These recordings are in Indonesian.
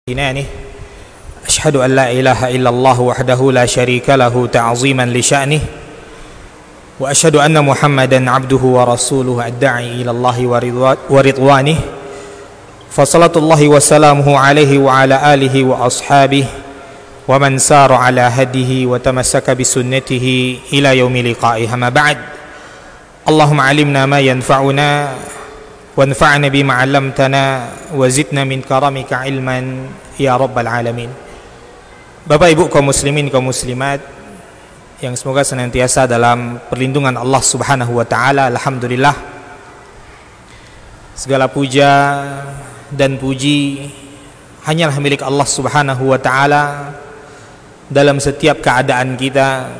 جنانه أشهد أن لا إله إلا الله وحده لا شريك له تعظيما لشأنه وأشهد أن محمدا عبده ورسوله الداعي إلى الله ورضوانه فصلاة الله وسلامه عليه وعلى آله وأصحابه ومن سار على هديه وتمسك بسنته إلى يوم لقائه. أما بعد اللهم علمنا ما ينفعنا وانفعنا بما علمتنا wazidna min karamika ilman ya rabbal alamin. Bapak Ibu kaum muslimin kaum muslimat yang semoga senantiasa dalam perlindungan Allah Subhanahu wa taala. Alhamdulillah, segala puja dan puji hanyalah milik Allah Subhanahu wa taala dalam setiap keadaan kita,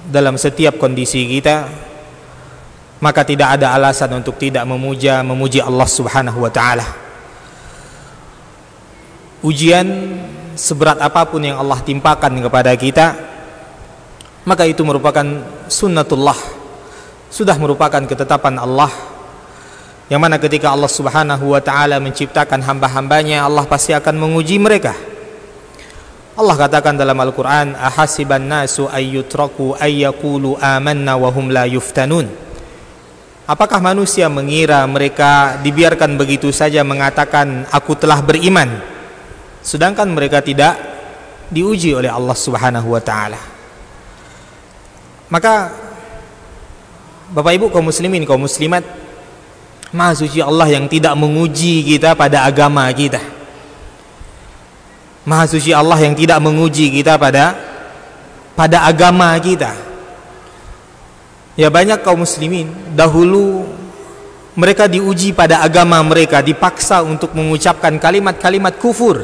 dalam setiap kondisi kita. Maka tidak ada alasan untuk tidak memuji Allah Subhanahu wa taala. Ujian seberat apapun yang Allah timpakan kepada kita, maka itu merupakan sunnatullah, sudah merupakan ketetapan Allah, yang mana ketika Allah Subhanahu wa taala menciptakan hamba-hambanya, Allah pasti akan menguji mereka. Allah katakan dalam Al-Qur'an, ahasiban nasu ayyutraku ayyaqulu amanna wa hum la yuftanun. Apakah manusia mengira mereka dibiarkan begitu saja mengatakan aku telah beriman, sedangkan mereka tidak diuji oleh Allah Subhanahu wa taala? Maka Bapak Ibu kaum muslimin kaum muslimat, Maha suci Allah yang tidak menguji kita pada agama kita. Maha suci Allah yang tidak menguji kita pada agama kita. Ya, banyak kaum muslimin dahulu mereka diuji pada agama mereka, dipaksa untuk mengucapkan kalimat-kalimat kufur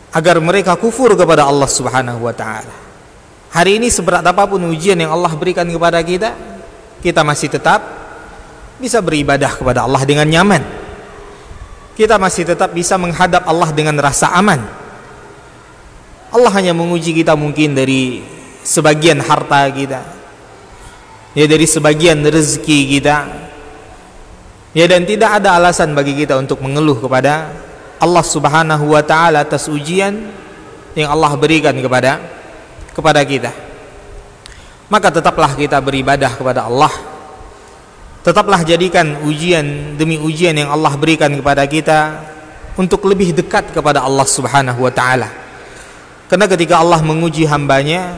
agar mereka kufur kepada Allah Subhanahu wa taala. Hari ini seberat apapun ujian yang Allah berikan kepada kita, kita masih tetap bisa beribadah kepada Allah dengan nyaman. Kita masih tetap bisa menghadap Allah dengan rasa aman. Allah hanya menguji kita mungkin dari sebagian harta kita, ya, dari sebagian rezeki kita, ya, dan tidak ada alasan bagi kita untuk mengeluh kepada Allah Subhanahu wa taala atas ujian yang Allah berikan kepada kita. Maka tetaplah kita beribadah kepada Allah. Tetaplah jadikan ujian demi ujian yang Allah berikan kepada kita untuk lebih dekat kepada Allah Subhanahu wa taala. Karena ketika Allah menguji hambanya,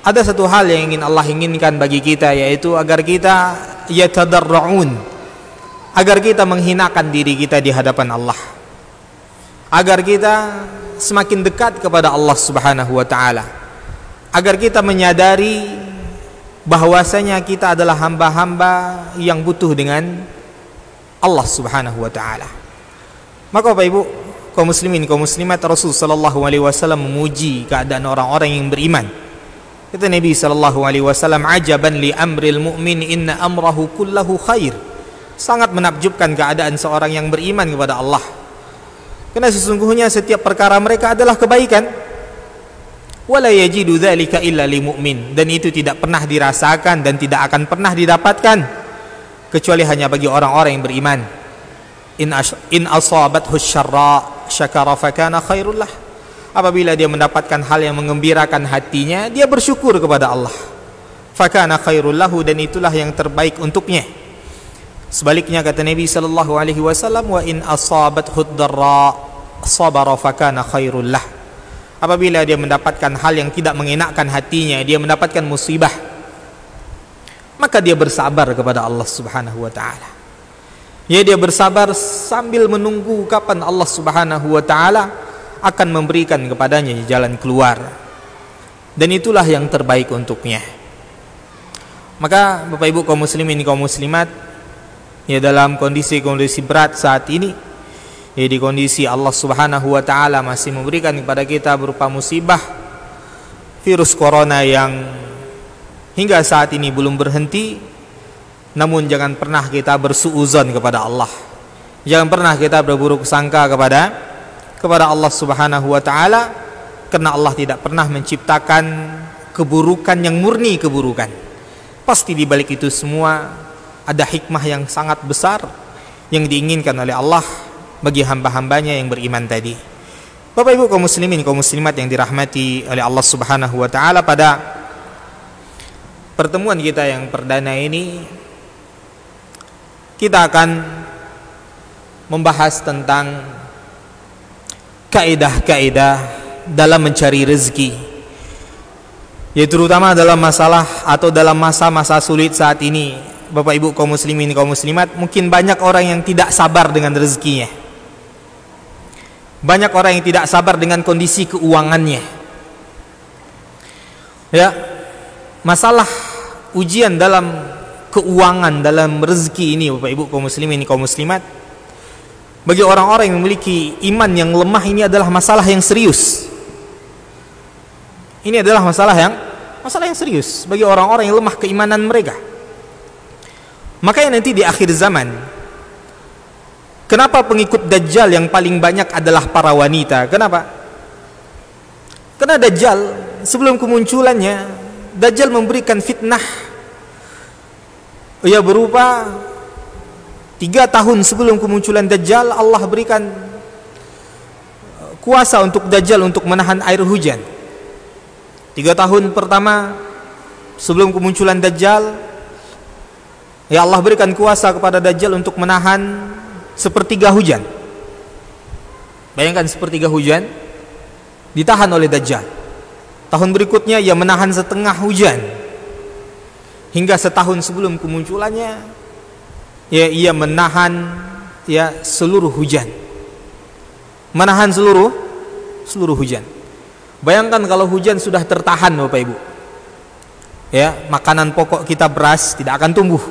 ada satu hal yang ingin Allah inginkan bagi kita, yaitu agar kita yatadarra'un, agar kita menghinakan diri kita di hadapan Allah, agar kita semakin dekat kepada Allah Subhanahu wa taala, agar kita menyadari bahwasanya kita adalah hamba-hamba yang butuh dengan Allah Subhanahu wa taala. Maka Bapak Ibu kaum muslimin kaum muslimat, Rasul sallallahu alaihi wasallam memuji keadaan orang-orang yang beriman. Kata Nabi sallallahu alaihi wasallam, ajaban li amril mu'min inna amrahu kullahu khair. Sangat menakjubkan keadaan seorang yang beriman kepada Allah, karena sesungguhnya setiap perkara mereka adalah kebaikan. Wala yajidu dzalika illa lil mu'min, dan itu tidak pernah dirasakan dan tidak akan pernah didapatkan kecuali hanya bagi orang-orang yang beriman. In asabathu syarra syakara fakana khairul lah. Apabila dia mendapatkan hal yang mengembirakan hatinya, dia bersyukur kepada Allah. Fakana khairul lahu, dan itulah yang terbaik untuknya. Sebaliknya kata Nabi sallallahu alaihi wasallam, wa in asabathu dharra sabara fakana khairul lah. Apabila dia mendapatkan hal yang tidak mengenakkan hatinya, dia mendapatkan musibah, maka dia bersabar kepada Allah Subhanahu wa taala. Ya, dia bersabar sambil menunggu kapan Allah Subhanahu wa taala akan memberikan kepadanya jalan keluar, dan itulah yang terbaik untuknya. Maka Bapak Ibu kaum muslimin kaum muslimat, ya, dalam kondisi-kondisi berat saat ini, ya, di kondisi Allah Subhanahu wa taala masih memberikan kepada kita berupa musibah virus corona yang hingga saat ini belum berhenti, namun jangan pernah kita bersuuzon kepada Allah. Jangan pernah kita berburuk sangka kepada Allah Subhanahu wa taala, karena Allah tidak pernah menciptakan keburukan yang murni keburukan. Pasti di balik itu semua ada hikmah yang sangat besar yang diinginkan oleh Allah, bagi hamba-hambanya yang beriman tadi. Bapak Ibu kaum muslimin kaum muslimat yang dirahmati oleh Allah Subhanahu wa taala, pada pertemuan kita yang perdana ini kita akan membahas tentang kaidah-kaidah dalam mencari rezeki, yaitu terutama dalam masalah atau dalam masa-masa sulit saat ini. Bapak Ibu kaum muslimin kaum muslimat, mungkin banyak orang yang tidak sabar dengan rezekinya. Banyak orang yang tidak sabar dengan kondisi keuangannya. Ya, masalah ujian dalam keuangan, dalam rezeki ini Bapak Ibu kaum muslimin kaum muslimat, bagi orang-orang yang memiliki iman yang lemah, ini adalah masalah yang serius. Ini adalah masalah yang serius bagi orang-orang yang lemah keimanan mereka. Makanya nanti di akhir zaman, kenapa pengikut Dajjal yang paling banyak adalah para wanita? Kenapa? Karena Dajjal sebelum kemunculannya, Dajjal memberikan fitnah ya berupa 3 tahun sebelum kemunculan Dajjal, Allah berikan kuasa untuk Dajjal untuk menahan air hujan. 3 tahun pertama sebelum kemunculan Dajjal, ya Allah berikan kuasa kepada Dajjal untuk menahan sepertiga hujan. Bayangkan sepertiga hujan ditahan oleh Dajjal. Tahun berikutnya ia menahan setengah hujan. Hingga setahun sebelum kemunculannya, ya ia menahan ya seluruh hujan. Menahan seluruh hujan. Bayangkan kalau hujan sudah tertahan Bapak Ibu. Ya, makanan pokok kita beras tidak akan tumbuh.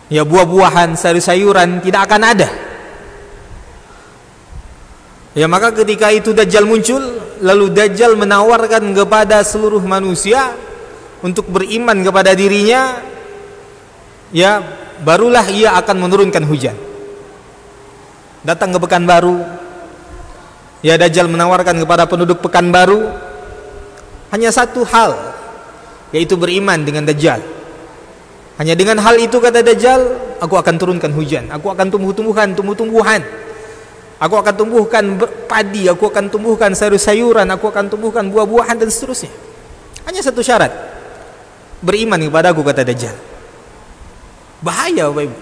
Ya, buah-buahan, sayur-sayuran tidak akan ada. Ya, maka ketika itu Dajjal muncul, lalu Dajjal menawarkan kepada seluruh manusia untuk beriman kepada dirinya, ya barulah ia akan menurunkan hujan. Datang ke Pekanbaru, ya Dajjal menawarkan kepada penduduk Pekanbaru hanya satu hal, yaitu beriman dengan Dajjal. Hanya dengan hal itu, kata Dajjal, aku akan turunkan hujan, aku akan tumbuh-tumbuhan, aku akan tumbuhkan padi, aku akan tumbuhkan sayur-sayuran, aku akan tumbuhkan buah-buahan dan seterusnya. Hanya satu syarat, beriman kepadaku, kata Dajjal. Bahaya Bapak Ibu.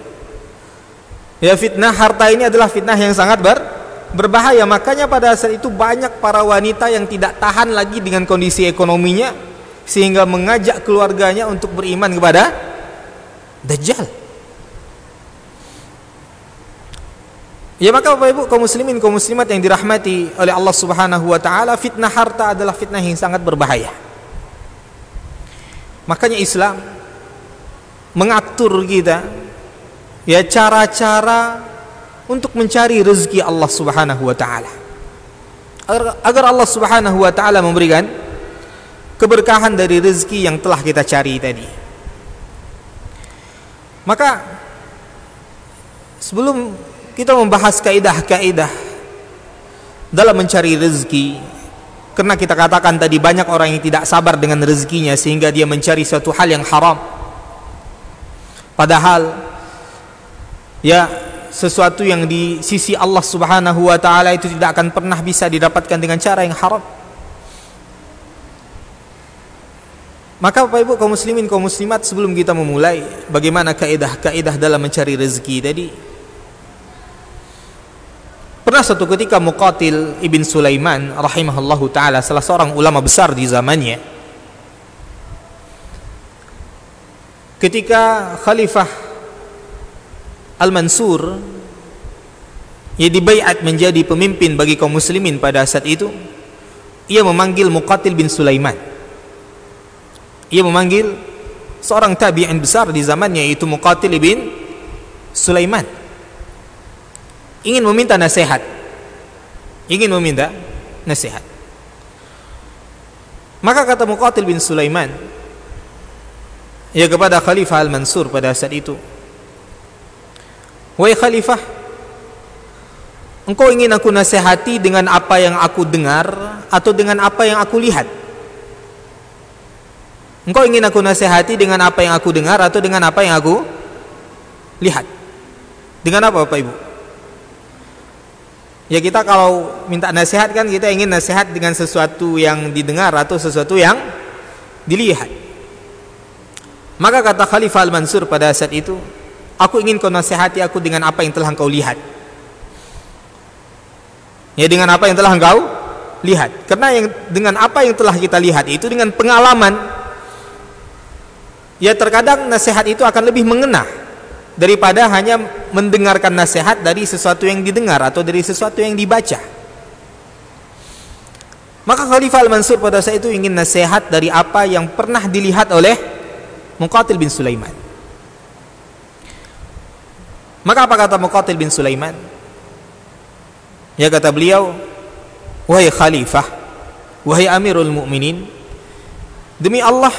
Ya, fitnah harta ini adalah fitnah yang sangat berbahaya. Makanya pada saat itu banyak para wanita yang tidak tahan lagi dengan kondisi ekonominya, sehingga mengajak keluarganya untuk beriman kepada Dajjal. Ya, maka Bapak Ibu kaum muslimin kaum muslimat yang dirahmati oleh Allah Subhanahu wa taala, fitnah harta adalah fitnah yang sangat berbahaya. Makanya Islam mengatur kita ya cara-cara untuk mencari rezeki Allah Subhanahu wa taala, agar Allah Subhanahu wa taala memberikan keberkahan dari rezeki yang telah kita cari tadi. Maka sebelum kita membahas kaidah-kaidah dalam mencari rezeki, karena kita katakan tadi banyak orang yang tidak sabar dengan rezekinya sehingga dia mencari suatu hal yang haram, padahal ya sesuatu yang di sisi Allah Subhanahu wa taala itu tidak akan pernah bisa didapatkan dengan cara yang haram. Maka Bapak Ibu kaum muslimin kaum muslimat, sebelum kita memulai bagaimana kaidah-kaidah dalam mencari rezeki tadi, pernah suatu ketika Muqatil ibn Sulaiman rahimahullahu taala, salah seorang ulama besar di zamannya, ketika Khalifah Al-Mansur ia dibaiat menjadi pemimpin bagi kaum muslimin pada saat itu, ia memanggil Muqatil bin Sulaiman. Ia memanggil seorang tabi'in besar di zamannya, yaitu Muqatil bin Sulaiman, ingin meminta nasihat. Maka kata Muqatil bin Sulaiman ya kepada Khalifah Al-Mansur pada saat itu, "Wahai Khalifah, engkau ingin aku nasihati dengan apa yang aku dengar atau dengan apa yang aku lihat?" Engkau ingin aku nasihati dengan apa yang aku dengar atau dengan apa yang aku lihat? Dengan apa Bapak Ibu? Ya kita kalau minta nasihat kan kita ingin nasihat dengan sesuatu yang didengar atau sesuatu yang dilihat. Maka kata Khalifah Al-Mansur pada saat itu, aku ingin kau nasihati aku dengan apa yang telah engkau lihat. Ya dengan apa yang telah engkau lihat. Karena dengan apa yang telah kita lihat itu dengan pengalaman. Ya terkadang nasihat itu akan lebih mengena daripada hanya mendengarkan nasihat dari sesuatu yang didengar atau dari sesuatu yang dibaca. Maka Khalifah Al-Mansur pada saat itu ingin nasihat dari apa yang pernah dilihat oleh Muqatil bin Sulaiman. Maka apa kata Muqatil bin Sulaiman? Ya kata beliau, wahai Khalifah, wahai Amirul Mukminin, demi Allah,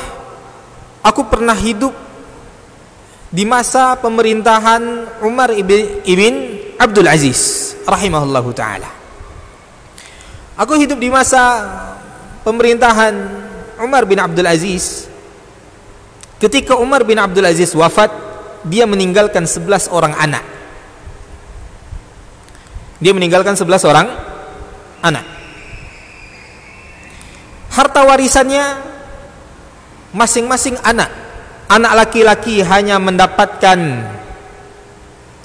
aku pernah hidup di masa pemerintahan Umar ibn Abdul Aziz rahimahullahu ta'ala. Aku hidup di masa pemerintahan Umar bin Abdul Aziz. Ketika Umar bin Abdul Aziz wafat, dia meninggalkan 11 orang anak. Dia meninggalkan 11 orang anak. Harta warisannya masing-masing anak laki-laki hanya mendapatkan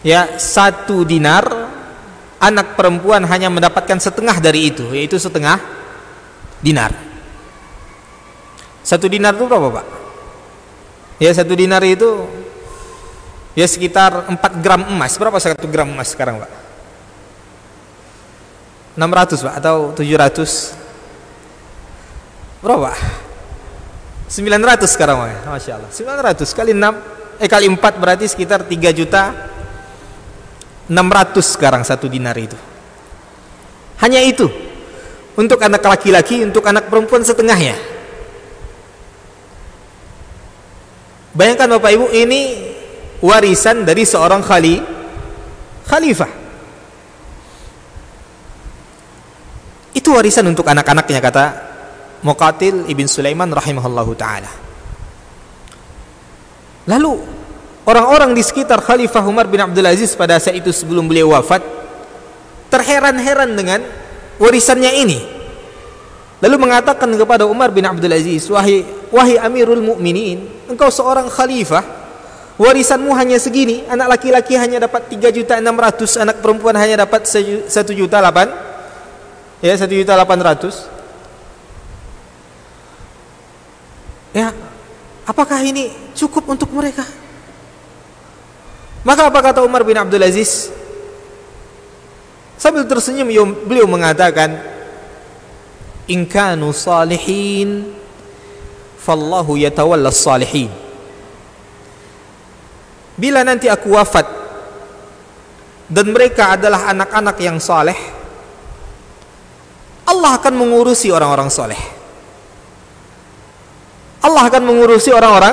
ya 1 dinar, anak perempuan hanya mendapatkan setengah dari itu, yaitu setengah dinar. 1 dinar itu berapa, Pak? Ya 1 dinar itu ya sekitar 4 gram emas. Berapa 1 gram emas sekarang, Pak? 600, Pak, atau 700? Berapa? 900 sekarang, Pak. Masya Allah. 900 kali 6 kali 4 berarti sekitar 3.600.000 sekarang 1 dinar itu. Hanya itu. Untuk anak laki-laki, untuk anak perempuan setengahnya. Bayangkan Bapak Ibu, ini warisan dari seorang khalifah. Itu warisan untuk anak-anaknya, kata Muqatil ibn Sulaiman rahimahullahu ta'ala. Lalu orang-orang di sekitar Khalifah Umar bin Abdul Aziz pada saat itu sebelum beliau wafat terheran-heran dengan warisannya ini. Lalu mengatakan kepada Umar bin Abdul Aziz, wahai Amirul Mukminin, engkau seorang khalifah, warisanmu hanya segini, anak laki-laki hanya dapat 3.600.000, anak perempuan hanya dapat 1.800.000. Ya, 1.800.000. Ya, apakah ini cukup untuk mereka? Maka apa kata Umar bin Abdul Aziz? Sambil tersenyum beliau mengatakan, in kanu salihin fallahu yatawalla salihin. Bila nanti aku wafat dan mereka adalah anak-anak yang saleh, Allah akan mengurusi orang-orang saleh. Allah akan mengurusi orang-orang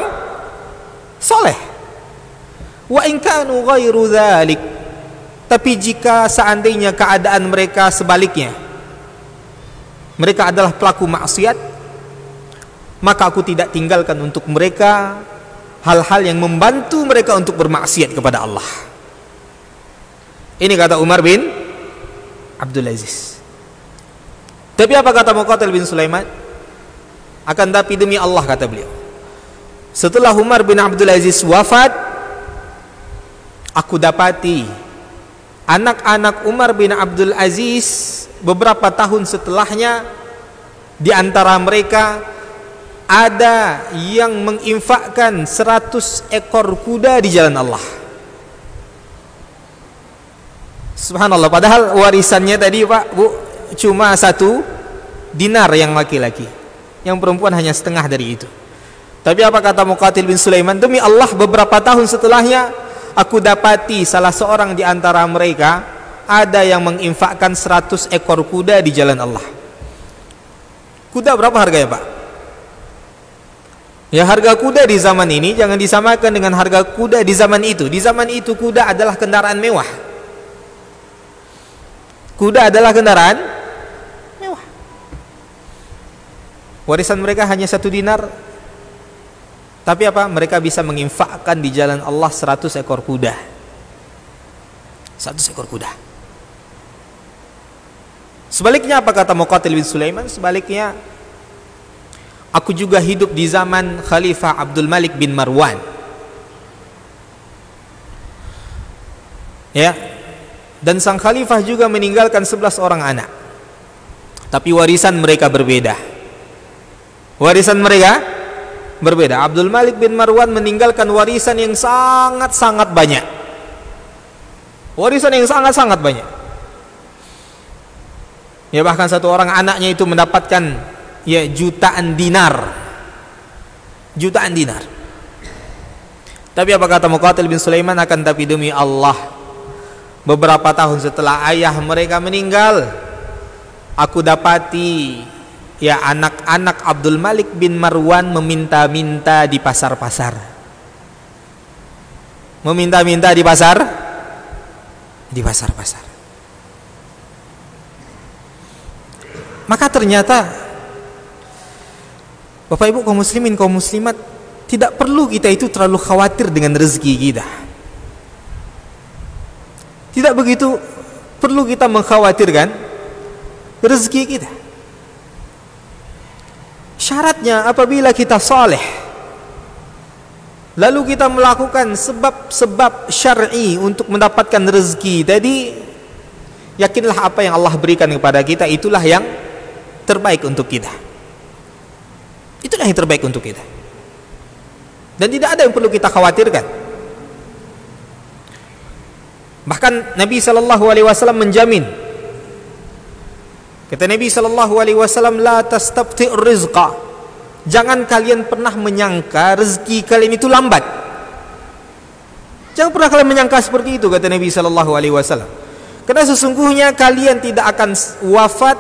saleh. Wa in kanu ghairu dzalik. Tapi jika seandainya keadaan mereka sebaliknya, mereka adalah pelaku maksiat, maka aku tidak tinggalkan untuk mereka hal-hal yang membantu mereka untuk bermaksiat kepada Allah. Ini kata Umar bin Abdul Aziz. Tapi apa kata Muqatil bin Sulaiman? Akan tapi demi Allah, kata beliau, setelah Umar bin Abdul Aziz wafat, aku dapati anak-anak Umar bin Abdul Aziz beberapa tahun setelahnya, di antara mereka ada yang menginfakkan 100 ekor kuda di jalan Allah. Subhanallah, padahal warisannya tadi, Pak, Bu, cuma 1 dinar yang laki-laki, yang perempuan hanya setengah dari itu. Tapi apa kata Muqatil bin Sulaiman? Demi Allah, beberapa tahun setelahnya aku dapati salah seorang di antara mereka ada yang menginfakkan 100 ekor kuda di jalan Allah. Kuda berapa harganya, Pak? Ya, harga kuda di zaman ini jangan disamakan dengan harga kuda di zaman itu. Di zaman itu kuda adalah kendaraan mewah. Kuda adalah kendaraan mewah. Warisan mereka hanya 1 dinar. Tapi apa? Mereka bisa menginfakkan di jalan Allah 100 ekor kuda. 100 ekor kuda. Sebaliknya apa kata Muqatil bin Sulaiman? Sebaliknya, aku juga hidup di zaman Khalifah Abdul Malik bin Marwan. Ya. Dan sang khalifah juga meninggalkan 11 orang anak. Tapi warisan mereka berbeda. Warisan mereka berbeda. Abdul Malik bin Marwan meninggalkan warisan yang sangat-sangat banyak. Warisan yang sangat-sangat banyak. Ya, bahkan satu orang anaknya itu mendapatkan ya jutaan dinar. Jutaan dinar. Tapi apa kata Muqatil bin Sulaiman? Akan tapi demi Allah, beberapa tahun setelah ayah mereka meninggal, aku dapati ya anak-anak Abdul Malik bin Marwan meminta-minta di pasar-pasar. Meminta-minta di pasar-pasar. Maka ternyata Bapak Ibu kaum muslimin, kaum muslimat, tidak perlu kita itu terlalu khawatir dengan rezeki kita. Tidak begitu perlu kita mengkhawatirkan rezeki kita. Syaratnya apabila kita saleh, lalu kita melakukan sebab-sebab syar'i untuk mendapatkan rezeki tadi, yakinlah apa yang Allah berikan kepada kita itulah yang terbaik untuk kita. Itulah yang terbaik untuk kita. Dan tidak ada yang perlu kita khawatirkan. Bahkan Nabi SAW menjamin. Kata Nabi SAW, la tastabti'ur rizqa. Jangan kalian pernah menyangka rezeki kalian itu lambat. Jangan pernah kalian menyangka seperti itu, kata Nabi SAW. Karena sesungguhnya kalian tidak akan wafat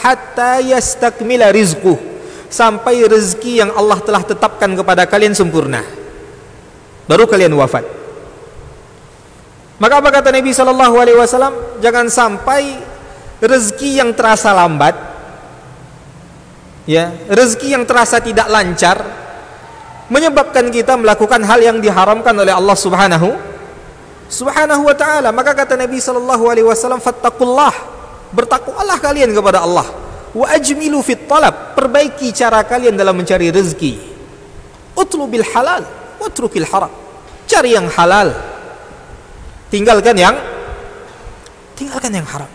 hatta yastakmila rizquh, sampai rezeki yang Allah telah tetapkan kepada kalian sempurna, baru kalian wafat. Maka apa kata Nabi SAW? Jangan sampai rezeki yang terasa lambat, ya, rezeki yang terasa tidak lancar, menyebabkan kita melakukan hal yang diharamkan oleh Allah Subhanahu wa ta'ala. Maka kata Nabi SAW, fattaqullah, bertakwalah kalian kepada Allah, wa ajmilu fit talab, perbaiki cara kalian dalam mencari rezeki, utlubil halal watrukil haram, cari yang halal, tinggalkan yang haram.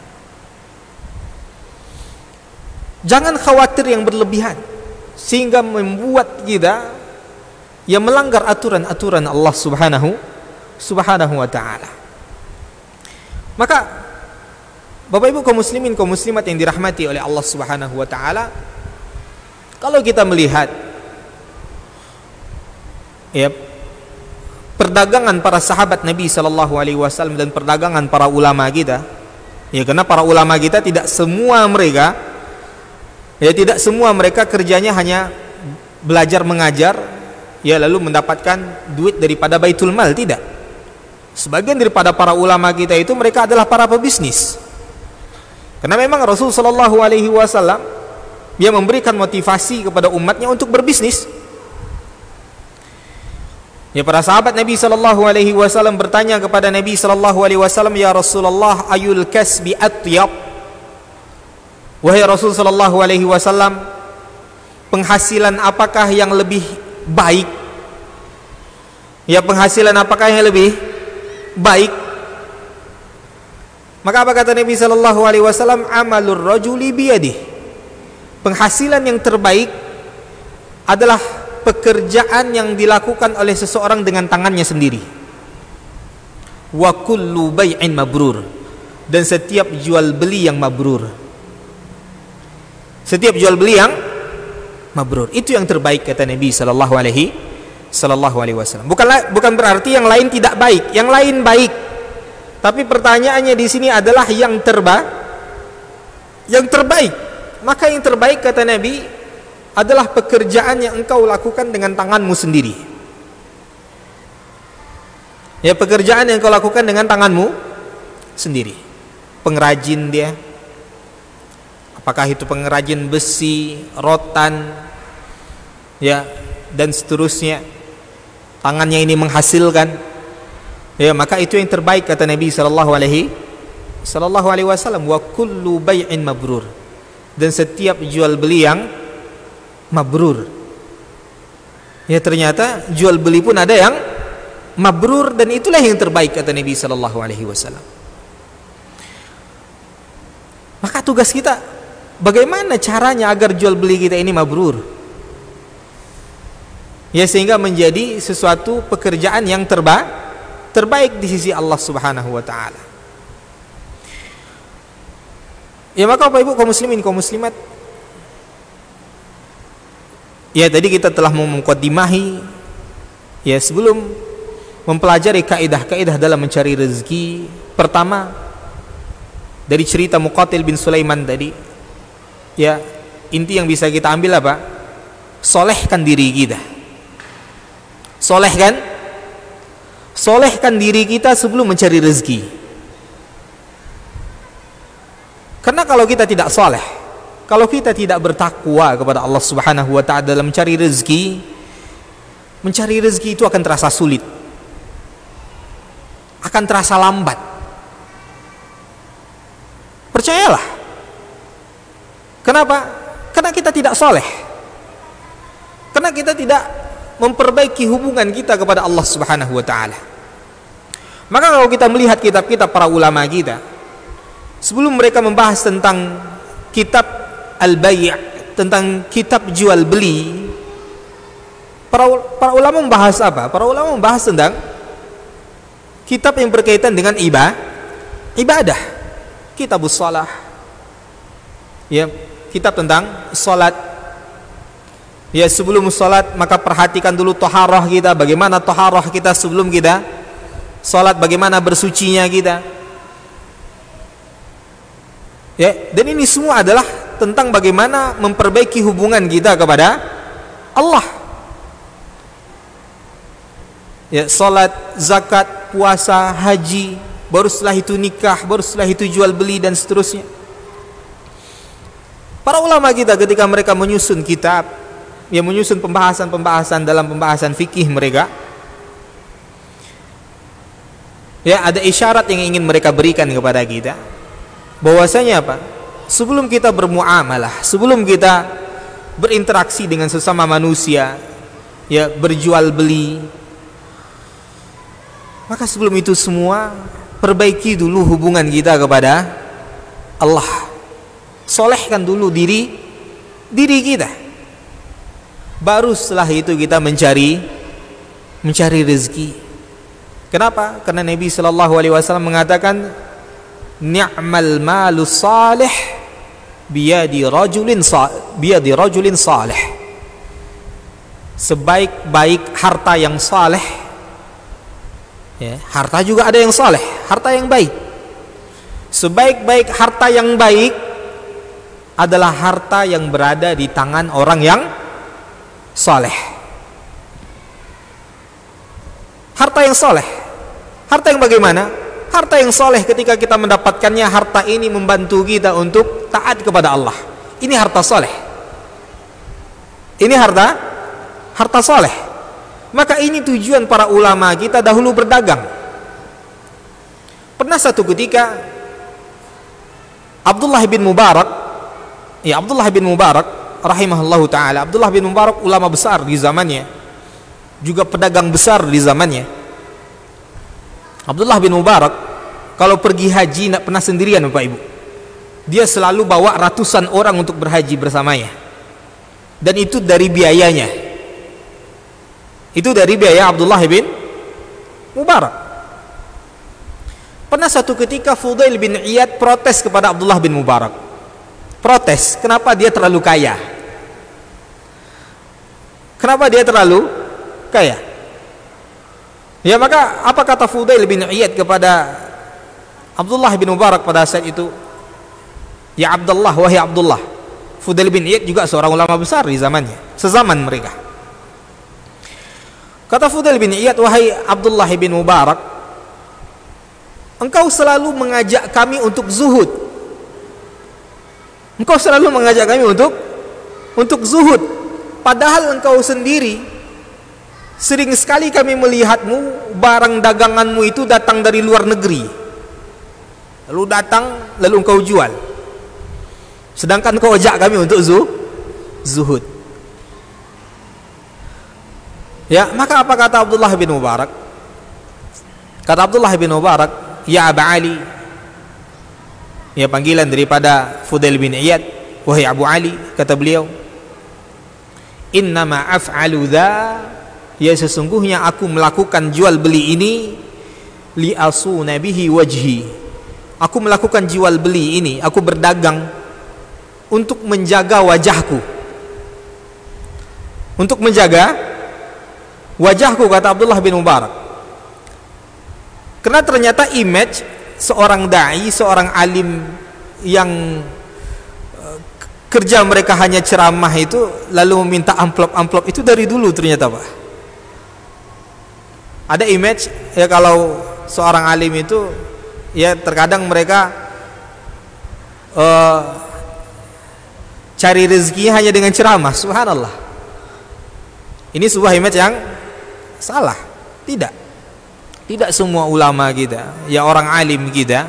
Jangan khawatir yang berlebihan sehingga membuat kita yang melanggar aturan-aturan Allah Subhanahu wa ta'ala. Maka Bapak Ibu kaum muslimin, kaum muslimat yang dirahmati oleh Allah Subhanahu wa ta'ala, kalau kita melihat ya perdagangan para sahabat Nabi SAW dan perdagangan para ulama kita, ya, karena para ulama kita tidak semua mereka kerjanya hanya belajar mengajar, ya, lalu mendapatkan duit daripada baitul mal, tidak. Sebagian daripada para ulama kita itu mereka adalah para pebisnis. Karena memang Rasul SAW dia memberikan motivasi kepada umatnya untuk berbisnis. Ya, para sahabat Nabi SAW bertanya kepada Nabi SAW, ya Rasulullah, ayul kasbi atyab? Wahai Rasul SAW, penghasilan apakah yang lebih baik? Ya, penghasilan apakah yang lebih baik? Maka apa kata Nabi SAW? Amalur rajuli biyadih. Penghasilan yang terbaik adalah pekerjaan yang dilakukan oleh seseorang dengan tangannya sendiri. Wa kullu bai'in mabrur, dan setiap jual beli yang mabrur. Setiap jual beli yang mabrur, itu yang terbaik kata Nabi sallallahu alaihi wasallam. Bukan berarti yang lain tidak baik, yang lain baik. Tapi pertanyaannya di sini adalah yang terbaik. Maka yang terbaik kata Nabi adalah pekerjaan yang engkau lakukan dengan tanganmu sendiri. Ya, pekerjaan yang engkau lakukan dengan tanganmu sendiri. Pengrajin dia, apakah itu pengrajin besi, rotan, ya, dan seterusnya, tangannya ini menghasilkan, ya, maka itu yang terbaik kata Nabi sallallahu alaihi sallallahu alaihi wasallam, wa kullu bai'in mabrur, dan setiap jual beli yang mabrur. Ya, ternyata jual beli pun ada yang mabrur, dan itulah yang terbaik kata Nabi sallallahu alaihi wasallam. Maka tugas kita, bagaimana caranya agar jual beli kita ini mabrur? Ya, sehingga menjadi sesuatu pekerjaan yang terbaik di sisi Allah Subhanahu wa taala. Ya, maka Bapak Ibu kaum muslimin kaum muslimat, ya tadi kita telah memukaddimahi, ya sebelum mempelajari kaidah-kaidah dalam mencari rezeki. Pertama, dari cerita Muqatil bin Sulaiman tadi, ya inti yang bisa kita ambil apa? Solehkan diri kita. Solehkan diri kita sebelum mencari rezeki. Karena kalau kita tidak soleh, kalau kita tidak bertakwa kepada Allah Subhanahu wa ta'ala dalam mencari rezeki itu akan terasa sulit, akan terasa lambat. Percayalah. Kenapa? Karena kita tidak soleh, karena kita tidak memperbaiki hubungan kita kepada Allah Subhanahu wa ta'ala. Maka kalau kita melihat kitab-kitab para ulama kita, sebelum mereka membahas tentang kitab al-bay', tentang kitab jual beli, para ulama membahas apa? Para ulama membahas tentang kitab yang berkaitan dengan ibadah. Kitabus shalah, ya, kitab tentang salat. Ya, sebelum salat maka perhatikan dulu taharah kita, bagaimana taharah kita sebelum kita salat, bagaimana bersucinya kita. Ya, dan ini semua adalah tentang bagaimana memperbaiki hubungan kita kepada Allah. Ya, salat, zakat, puasa, haji, baru setelah itu nikah, baru setelah itu jual beli dan seterusnya. Para ulama kita ketika mereka menyusun kitab, ya menyusun pembahasan dalam pembahasan fikih mereka, ya ada isyarat yang ingin mereka berikan kepada kita, bahwasanya apa? Sebelum kita bermuamalah, sebelum kita berinteraksi dengan sesama manusia, ya berjual beli, maka sebelum itu semua perbaiki dulu hubungan kita kepada Allah. Solehkan dulu diri kita. Baru setelah itu kita mencari rezeki. Kenapa? Karena Nabi sallallahu alaihi wasallam mengatakan, ni'mal malu salih biyadi rajulin salih. Sebaik-baik harta yang saleh, ya, harta juga ada yang saleh, harta yang baik. Sebaik-baik harta yang baik adalah harta yang berada di tangan orang yang saleh. Harta yang saleh, harta yang bagaimana? Harta yang saleh ketika kita mendapatkannya, harta ini membantu kita untuk taat kepada Allah. Ini harta saleh. Ini harta saleh. Maka ini tujuan para ulama kita dahulu berdagang. Pernah satu ketika Abdullah bin Mubarak rahimahullahu ta'ala, Abdullah bin Mubarak ulama besar di zamannya, juga pedagang besar di zamannya. Abdullah bin Mubarak kalau pergi haji tidak pernah sendirian Bapak Ibu. Dia selalu bawa ratusan orang untuk berhaji bersamanya. Dan itu dari biayanya. Itu dari biaya Abdullah bin Mubarak. Pernah satu ketika Fudail bin Iyad protes kepada Abdullah bin Mubarak. Protes, kenapa dia terlalu kaya? Kenapa dia terlalu kaya? Ya, maka apa kata Fudail bin Iyad kepada Abdullah bin Mubarak pada saat itu? Ya Abdullah, wahai Abdullah. Fudail bin Iyad juga seorang ulama besar di zamannya, sezaman mereka. Kata Fudail bin Iyad, wahai Abdullah bin Mubarak, engkau selalu mengajak kami untuk zuhud. Engkau selalu mengajak kami untuk zuhud. Padahal engkau sendiri sering sekali kami melihatmu, barang daganganmu itu datang dari luar negeri. lalu datang, lalu engkau jual. Sedangkan kau ajak kami untuk zuhud. Ya, maka apa kata Abdullah bin Mubarak? Kata Abdullah bin Mubarak, ya Aba Ali, ya panggilan daripada Fudail bin Iyad, wahai Abu Ali, kata beliau, innama af'alu dha, ya sesungguhnya aku melakukan jual beli ini li asuna bihi wajhi. Aku melakukan jual beli ini, aku berdagang untuk menjaga wajahku. Untuk menjaga wajahku, kata Abdullah bin Mubarak. Karena ternyata image seorang dai, seorang alim yang kerja mereka hanya ceramah itu lalu meminta amplop-amplop itu dari dulu ternyata, Pak. Ada image ya kalau seorang alim itu ya terkadang mereka cari rezeki hanya dengan ceramah. Subhanallah. Ini sebuah image yang salah. Tidak semua ulama kita, ya orang alim kita,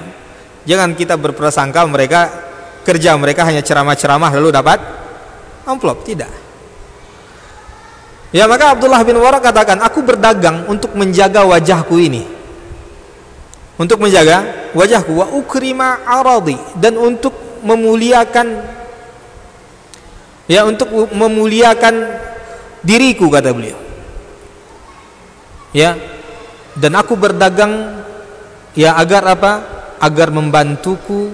jangan kita berprasangka mereka kerja mereka hanya ceramah-ceramah lalu dapat amplop. Tidak. Ya, maka Abdullah bin Mubarak katakan, aku berdagang untuk menjaga wajahku ini, untuk menjaga wajahku, wa ukrima aradi, dan untuk memuliakan, ya untuk memuliakan diriku, kata beliau. Ya, dan aku berdagang ya agar apa? Agar membantuku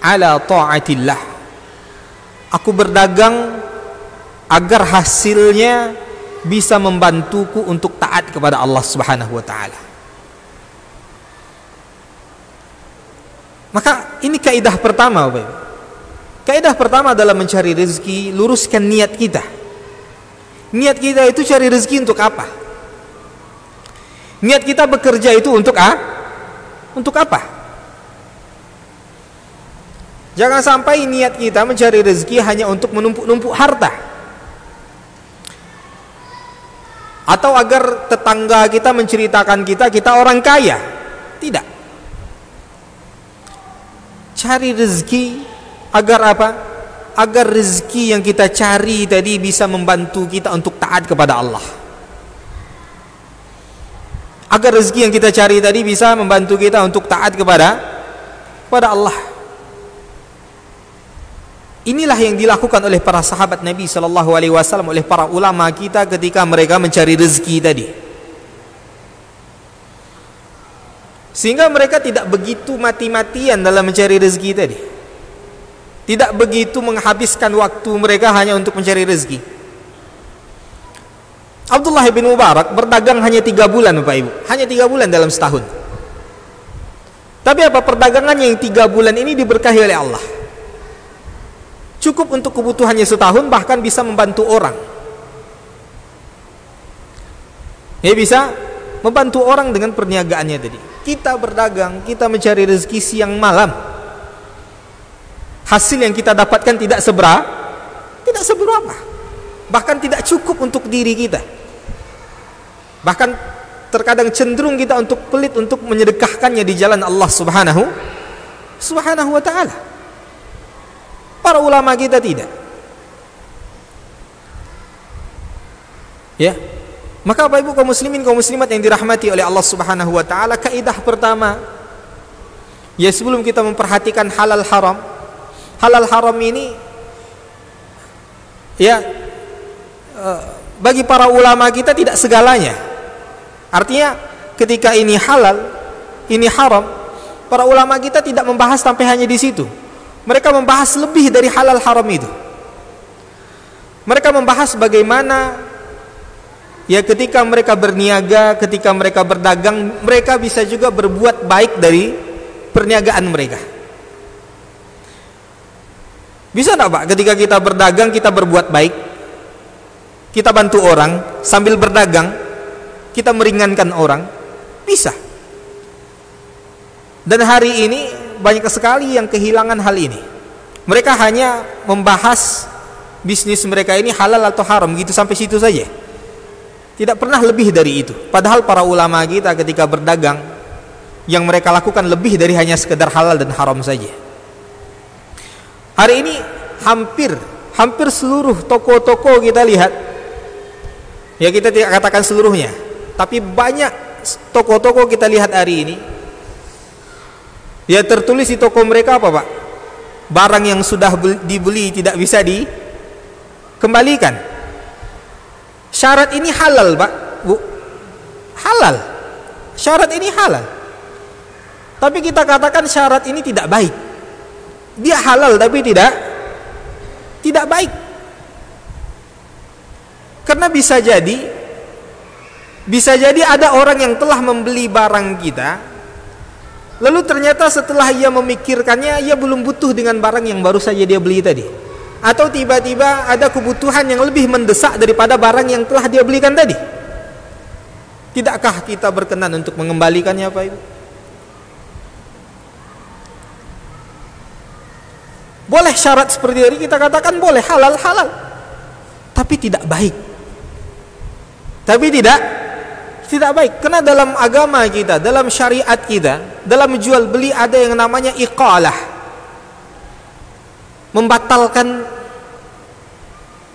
ala ta'atillah. Aku berdagang agar hasilnya bisa membantuku untuk taat kepada Allah Subhanahu wa taala. Maka ini kaidah pertama, Bapak. Kaidah pertama dalam mencari rezeki, luruskan niat kita. Niat kita itu cari rezeki untuk apa? Niat kita bekerja itu untuk untuk apa? Jangan sampai niat kita mencari rezeki hanya untuk menumpuk-numpuk harta, atau agar tetangga kita menceritakan kita orang kaya. Tidak. Cari rezeki agar apa? Agar rezeki yang kita cari tadi bisa membantu kita untuk taat kepada Allah. Agar rezeki yang kita cari tadi bisa membantu kita untuk taat kepada Allah. Inilah yang dilakukan oleh para sahabat Nabi Sallallahu Alaihi Wasallam, oleh para ulama kita ketika mereka mencari rezeki tadi. Sehingga mereka tidak begitu mati-matian dalam mencari rezeki tadi. Tidak begitu menghabiskan waktu mereka hanya untuk mencari rezeki. Abdullah bin Mubarak berdagang hanya 3 bulan, Bapak Ibu. Hanya 3 bulan dalam setahun. Tapi apa? Perdagangannya yang 3 bulan ini diberkahi oleh Allah. Cukup untuk kebutuhannya setahun, bahkan bisa membantu orang. Ya, bisa membantu orang dengan perniagaannya tadi. Kita berdagang, kita mencari rezeki siang malam. Hasil yang kita dapatkan tidak seberapa. Bahkan tidak cukup untuk diri kita. Bahkan terkadang cenderung kita untuk pelit untuk menyedekahkannya di jalan Allah Subhanahu wa taala. Para ulama kita tidak. Ya. Maka Bapak Ibu kaum muslimin kaum muslimat yang dirahmati oleh Allah Subhanahu wa taala, kaidah pertama ya sebelum kita memperhatikan halal haram. Halal haram ini ya bagi para ulama kita tidak segalanya. Artinya ketika ini halal, ini haram, para ulama kita tidak membahas sampai hanya di situ. Mereka membahas lebih dari halal haram itu. Mereka membahas bagaimana ya ketika mereka berniaga, ketika mereka berdagang, mereka bisa juga berbuat baik dari perniagaan mereka. Bisa enggak, Pak, ketika kita berdagang kita berbuat baik? Kita bantu orang sambil berdagang, kita meringankan orang, bisa. Dan hari ini banyak sekali yang kehilangan hal ini. Mereka hanya membahas bisnis mereka ini halal atau haram gitu, sampai situ saja. Tidak pernah lebih dari itu. Padahal para ulama kita ketika berdagang, yang mereka lakukan lebih dari hanya sekedar halal dan haram saja. Hari ini hampir seluruh toko-toko kita lihat, ya kita tidak katakan seluruhnya, tapi banyak toko-toko kita lihat hari ini, ya tertulis di toko mereka apa Pak? Barang yang sudah dibeli tidak bisa dikembalikan. Syarat ini halal Pak, Bu, halal. Syarat ini halal. Tapi kita katakan syarat ini tidak baik. Dia halal tapi tidak baik. Karena bisa jadi ada orang yang telah membeli barang kita, lalu ternyata setelah ia memikirkannya, ia belum butuh dengan barang yang baru saja dia beli tadi, atau tiba-tiba ada kebutuhan yang lebih mendesak daripada barang yang telah dia belikan tadi. Tidakkah kita berkenan untuk mengembalikannya Pak Ibu? Boleh syarat seperti ini kita katakan boleh, halal, tapi tidak baik. Tapi tidak baik. Karena dalam agama kita, dalam syariat kita, dalam jual beli ada yang namanya iqalah, membatalkan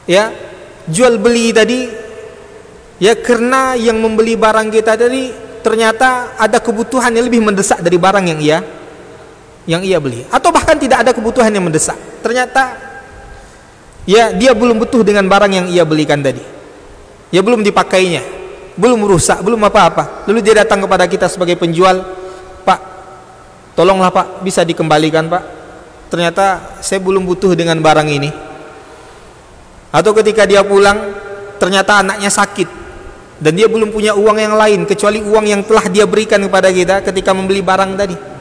ya jual beli tadi, ya karena yang membeli barang kita tadi ternyata ada kebutuhan yang lebih mendesak dari barang yang ia beli, atau bahkan tidak ada kebutuhan yang mendesak, ternyata ya dia belum butuh dengan barang yang ia belikan tadi, ya belum dipakainya, belum rusak, belum apa-apa, lalu dia datang kepada kita sebagai penjual, Pak tolonglah Pak, bisa dikembalikan Pak, ternyata saya belum butuh dengan barang ini. Atau ketika dia pulang ternyata anaknya sakit dan dia belum punya uang yang lain kecuali uang yang telah dia berikan kepada kita ketika membeli barang tadi.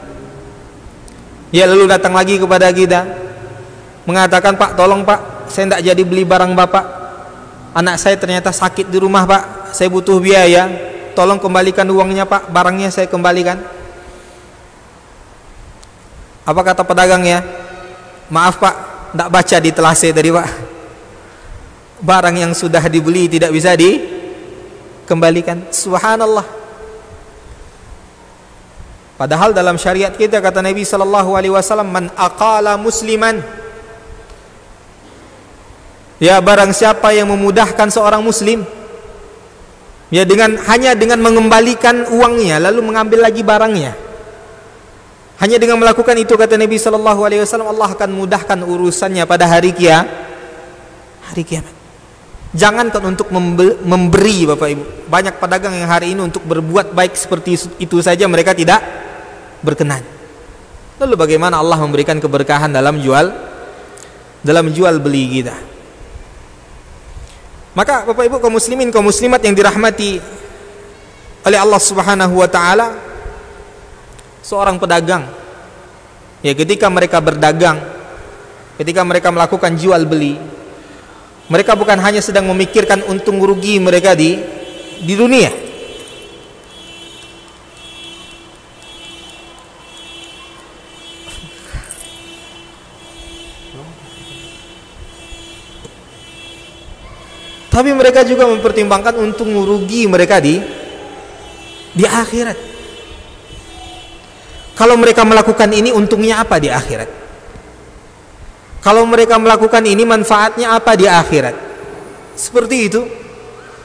Ya lalu datang lagi kepada kita mengatakan, Pak tolong Pak, saya tidak jadi beli barang Bapak, anak saya ternyata sakit di rumah Pak, saya butuh biaya, tolong kembalikan uangnya Pak, barangnya saya kembalikan. Apa kata pedagangnya? Maaf Pak, tidak baca di telase tadi Pak, barang yang sudah dibeli tidak bisa dikembalikan. Subhanallah. Padahal dalam syariat kita kata Nabi SAW, man aqala musliman, ya barang siapa yang memudahkan seorang muslim, ya hanya dengan mengembalikan uangnya lalu mengambil lagi barangnya, hanya dengan melakukan itu kata Nabi SAW, Allah akan mudahkan urusannya pada hari kiamat. Jangankan untuk memberi Bapak Ibu, banyak pedagang yang hari ini untuk berbuat baik seperti itu saja mereka tidak berkenan. Lalu bagaimana Allah memberikan keberkahan dalam jual beli kita? Maka Bapak Ibu kaum muslimin kaum muslimat yang dirahmati oleh Allah Subhanahu wa taala, seorang pedagang ya ketika mereka berdagang, ketika mereka melakukan jual beli, mereka bukan hanya sedang memikirkan untung rugi mereka di dunia, tapi mereka juga mempertimbangkan untung rugi mereka di akhirat. Kalau mereka melakukan ini untungnya apa di akhirat? Kalau mereka melakukan ini manfaatnya apa di akhirat? Seperti itu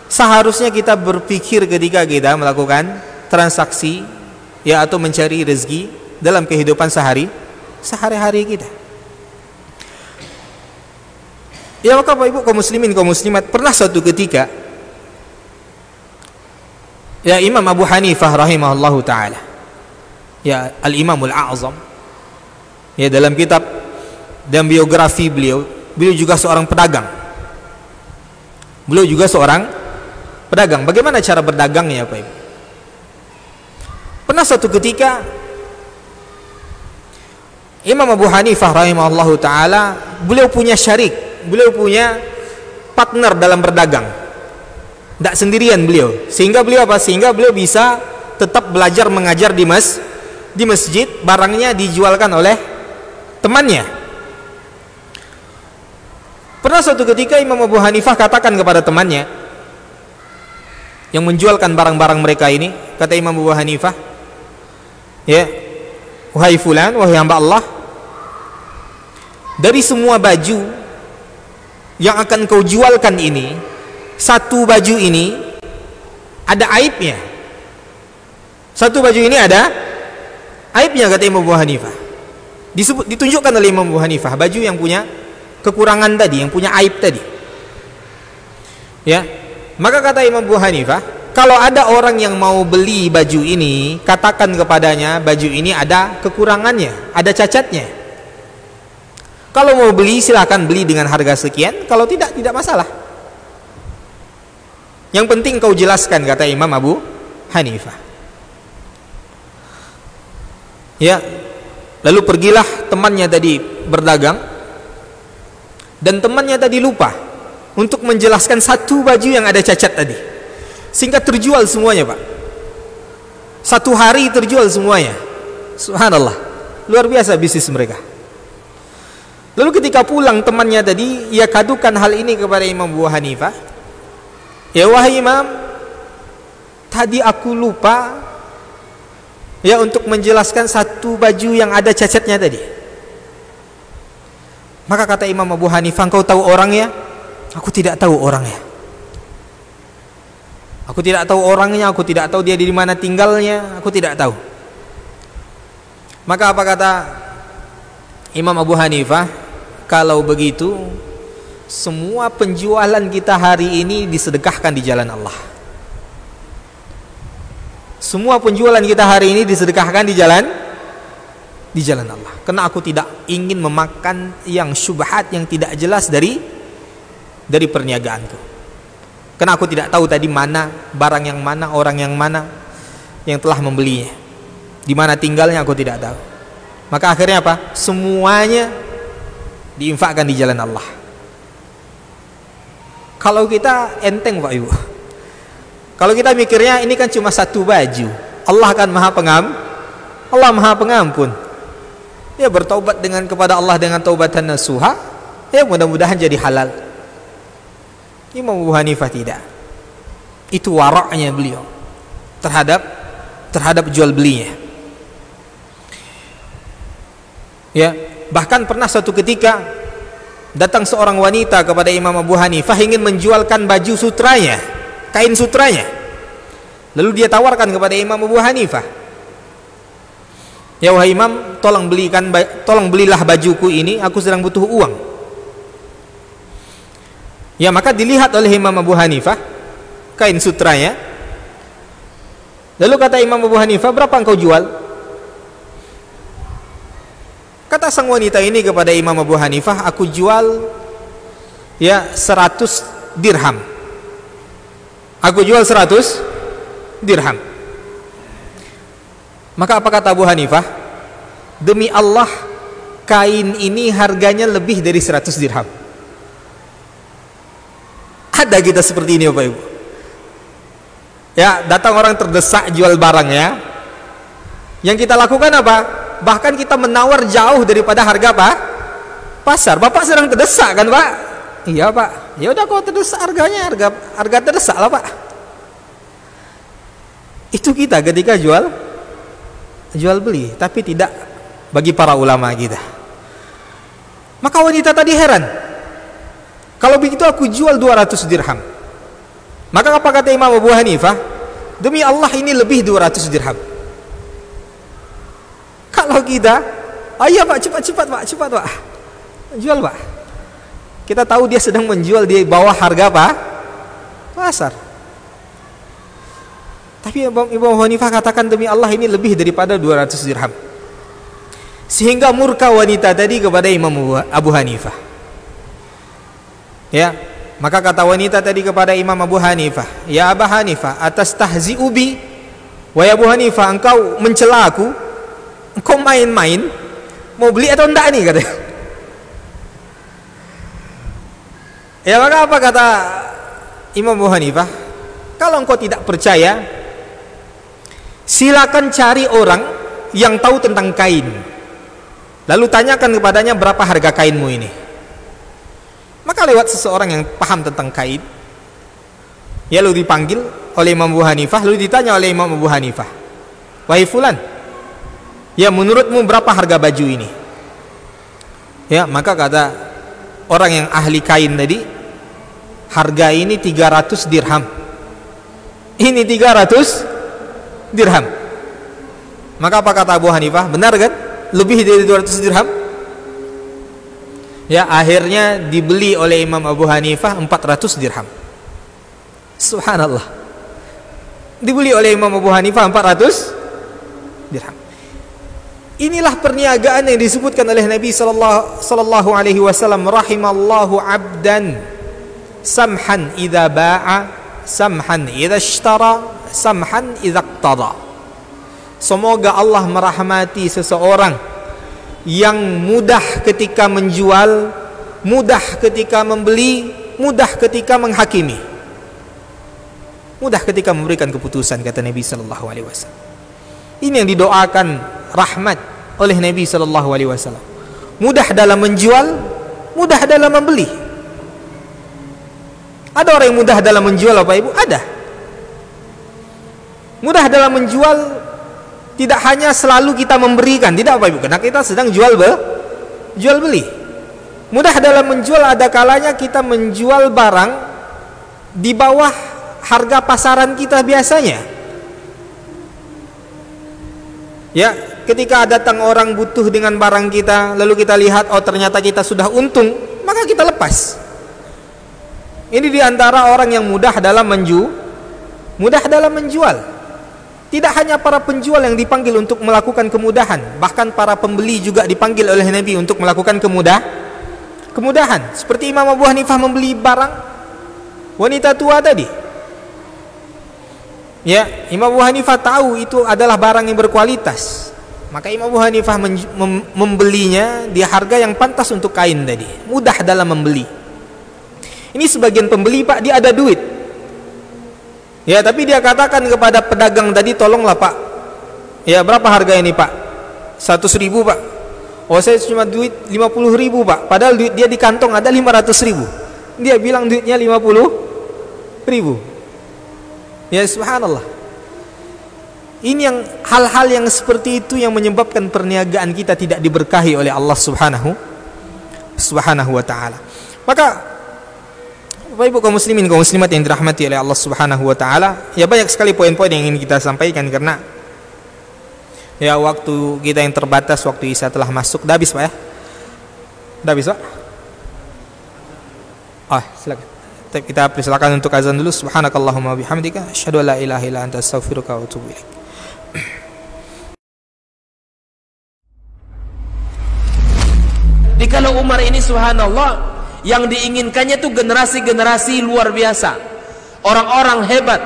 seharusnya kita berpikir ketika kita melakukan transaksi ya atau mencari rezeki dalam kehidupan sehari-hari kita. Ya maka Bapak Ibu kaum muslimin kaum muslimat, pernah suatu ketika ya Imam Abu Hanifah rahimahullahu taala, ya Al-Imamul A'zam, ya dalam kitab dan biografi beliau juga seorang pedagang. Beliau juga seorang pedagang. Bagaimana cara berdagangnya Bapak Ibu? Pernah suatu ketika Imam Abu Hanifah rahimahullahu taala, beliau punya syarik, beliau punya partner dalam berdagang, tidak sendirian beliau, sehingga beliau bisa tetap belajar mengajar di masjid, barangnya dijualkan oleh temannya. Pernah suatu ketika Imam Abu Hanifah katakan kepada temannya yang menjualkan barang-barang mereka ini, kata Imam Abu Hanifah, Ya, wahai fulan, wahai hamba Allah, dari semua baju yang akan kau jualkan ini, satu baju ini ada aibnya. Satu baju ini ada aibnya, kata Imam Abu Hanifah. Ditunjukkan oleh Imam Abu Hanifah baju yang punya kekurangan tadi, yang punya aib tadi. Ya, maka kata Imam Abu Hanifah, kalau ada orang yang mau beli baju ini, katakan kepadanya baju ini ada kekurangannya, ada cacatnya. Kalau mau beli silahkan beli dengan harga sekian, kalau tidak, tidak masalah. Yang penting kau jelaskan, kata Imam Abu Hanifah. Ya, lalu pergilah temannya tadi berdagang, dan temannya tadi lupa untuk menjelaskan satu baju yang ada cacat tadi, sehingga terjual semuanya, Pak. Satu hari terjual semuanya. Subhanallah, luar biasa bisnis mereka. Lalu ketika pulang temannya tadi, ia kadukan hal ini kepada Imam Abu Hanifah. Ya wahai Imam, tadi aku lupa ya untuk menjelaskan satu baju yang ada cacatnya tadi. Maka kata Imam Abu Hanifah, engkau tahu orangnya? Aku tidak tahu orangnya. Aku tidak tahu orangnya, aku tidak tahu dia di mana tinggalnya, aku tidak tahu. Maka apa kata Imam Abu Hanifah? Kalau begitu, semua penjualan kita hari ini disedekahkan di jalan Allah. Semua penjualan kita hari ini disedekahkan di jalan Allah. Karena aku tidak ingin memakan yang syubhat, yang tidak jelas dari perniagaanku. Karena aku tidak tahu tadi mana barang yang mana, orang yang mana yang telah membelinya, di mana tinggalnya aku tidak tahu. Maka akhirnya apa? Semuanya diinfakkan di jalan Allah. Kalau kita enteng, Pak Ibu, kalau kita mikirnya ini kan cuma satu baju, Allah kan Allah maha pengampun. Ya, bertaubat kepada Allah dengan taubatan nasuha, ya mudah-mudahan jadi halal. Imam Abu Hanifah tidak. Itu waraknya beliau terhadap jual belinya. Ya, bahkan pernah suatu ketika datang seorang wanita kepada Imam Abu Hanifah ingin menjualkan baju sutranya, kain sutranya. Lalu dia tawarkan kepada Imam Abu Hanifah, ya wahai Imam, tolong belilah bajuku ini, aku sedang butuh uang. Ya, maka dilihat oleh Imam Abu Hanifah kain sutranya. Lalu kata Imam Abu Hanifah, berapa engkau jual? Kata sang wanita ini kepada Imam Abu Hanifah, aku jual ya 100 dirham. Aku jual 100 dirham. Maka apa kata Abu Hanifah? Demi Allah, kain ini harganya lebih dari 100 dirham. Ada kita seperti ini, Bapak Ibu. Ya, datang orang terdesak jual barangnya. Yang kita lakukan apa? Bahkan kita menawar jauh daripada harga apa? Pasar. Bapak sedang terdesak kan, Pak? Iya, Pak. Ya udah, kalau terdesak harganya harga terdesak lah, Pak. Itu kita ketika jual beli, tapi tidak bagi para ulama kita. Maka wanita tadi heran. Kalau begitu aku jual 200 dirham. Maka apa kata Imam Abu Hanifah? Demi Allah, ini lebih 200 dirham. Kalau kita, ayo Pak, cepat Pak, jual Pak. Kita tahu dia sedang menjual di bawah harga apa? Pasar. Tapi Imam Hanifah katakan demi Allah ini lebih daripada 200 dirham. Sehingga murka wanita tadi kepada Imam Abu Hanifah. Ya, maka kata wanita tadi kepada Imam Abu Hanifah, ya Abu Hanifah, atas tahzi'u bi, wahai Abu Hanifah, engkau mencela aku, engkau main-main, mau beli atau enggak nih, katanya. Ya, maka apa kata Imam Abu Hanifah? Kalau engkau tidak percaya, silakan cari orang yang tahu tentang kain, lalu tanyakan kepadanya berapa harga kainmu ini. Maka lewat seseorang yang paham tentang kain, ya, lalu dipanggil oleh Imam Abu Hanifah, lalu ditanya oleh Imam Abu Hanifah, wahai fulan, Ya, menurutmu berapa harga baju ini? Ya, maka kata orang yang ahli kain tadi, harga ini 300 dirham. Ini 300 dirham. Maka apa kata Abu Hanifah? Benar kan? Lebih dari 200 dirham. Ya, akhirnya dibeli oleh Imam Abu Hanifah 400 dirham. Subhanallah. Dibeli oleh Imam Abu Hanifah 400 dirham. Inilah perniagaan yang disebutkan oleh Nabi sallallahu alaihi wasallam, rahimallahu 'abdan samhan idza ba'a, samhan idza ishtara, samhan idza iqtada. Semoga Allah merahmati seseorang yang mudah ketika menjual, mudah ketika membeli, mudah ketika menghakimi, mudah ketika memberikan keputusan, kata Nabi sallallahu alaihi wasallam. Ini yang didoakan rahmat oleh Nabi sallallahu alaihi wasallam. Mudah dalam menjual, mudah dalam membeli. Ada orang yang mudah dalam menjual, Bapak Ibu? Ada. Mudah dalam menjual tidak hanya selalu kita memberikan, tidak Bapak Ibu, karena kita sedang jual beli. Mudah dalam menjual ada kalanya kita menjual barang di bawah harga pasaran kita biasanya. Ya, ketika datang orang butuh dengan barang kita, lalu kita lihat, oh ternyata kita sudah untung, maka kita lepas. Ini diantara orang yang mudah dalam menjual. Tidak hanya para penjual yang dipanggil untuk melakukan kemudahan, bahkan para pembeli juga dipanggil oleh Nabi untuk melakukan kemudahan. Seperti Imam Abu Hanifah membeli barang wanita tua tadi. Ya, Imam Abu Hanifah tahu itu adalah barang yang berkualitas, maka Imam Abu Hanifah membelinya di harga yang pantas untuk kain tadi. Mudah dalam membeli. Ini sebagian pembeli, Pak, dia ada duit. Ya, tapi dia katakan kepada pedagang tadi, tolonglah Pak, ya berapa harga ini Pak? 100.000 Pak. Oh, saya cuma duit 50.000 Pak. Padahal duit dia di kantong ada 500.000. Dia bilang duitnya 50.000. Ya, subhanallah. Ini yang hal-hal yang seperti itu yang menyebabkan perniagaan kita tidak diberkahi oleh Allah subhanahu wa ta'ala. Maka Bapak Ibu kaum muslimin, kaum muslimat yang dirahmati oleh Allah subhanahu wa ta'ala, ya banyak sekali poin-poin yang ingin kita sampaikan, karena ya waktu kita yang terbatas, waktu Isya telah masuk. Dah habis Pak ya? Dah habis Pak? Silakan. Kita persilakan untuk azan dulu. Subhanakallahumma bihamdika asyhadu an la ilaha illa anta astaghfiruka wa atubu ilaik. Jadi kalau Umar ini subhanallah, yang diinginkannya tuh generasi-generasi luar biasa, orang-orang hebat.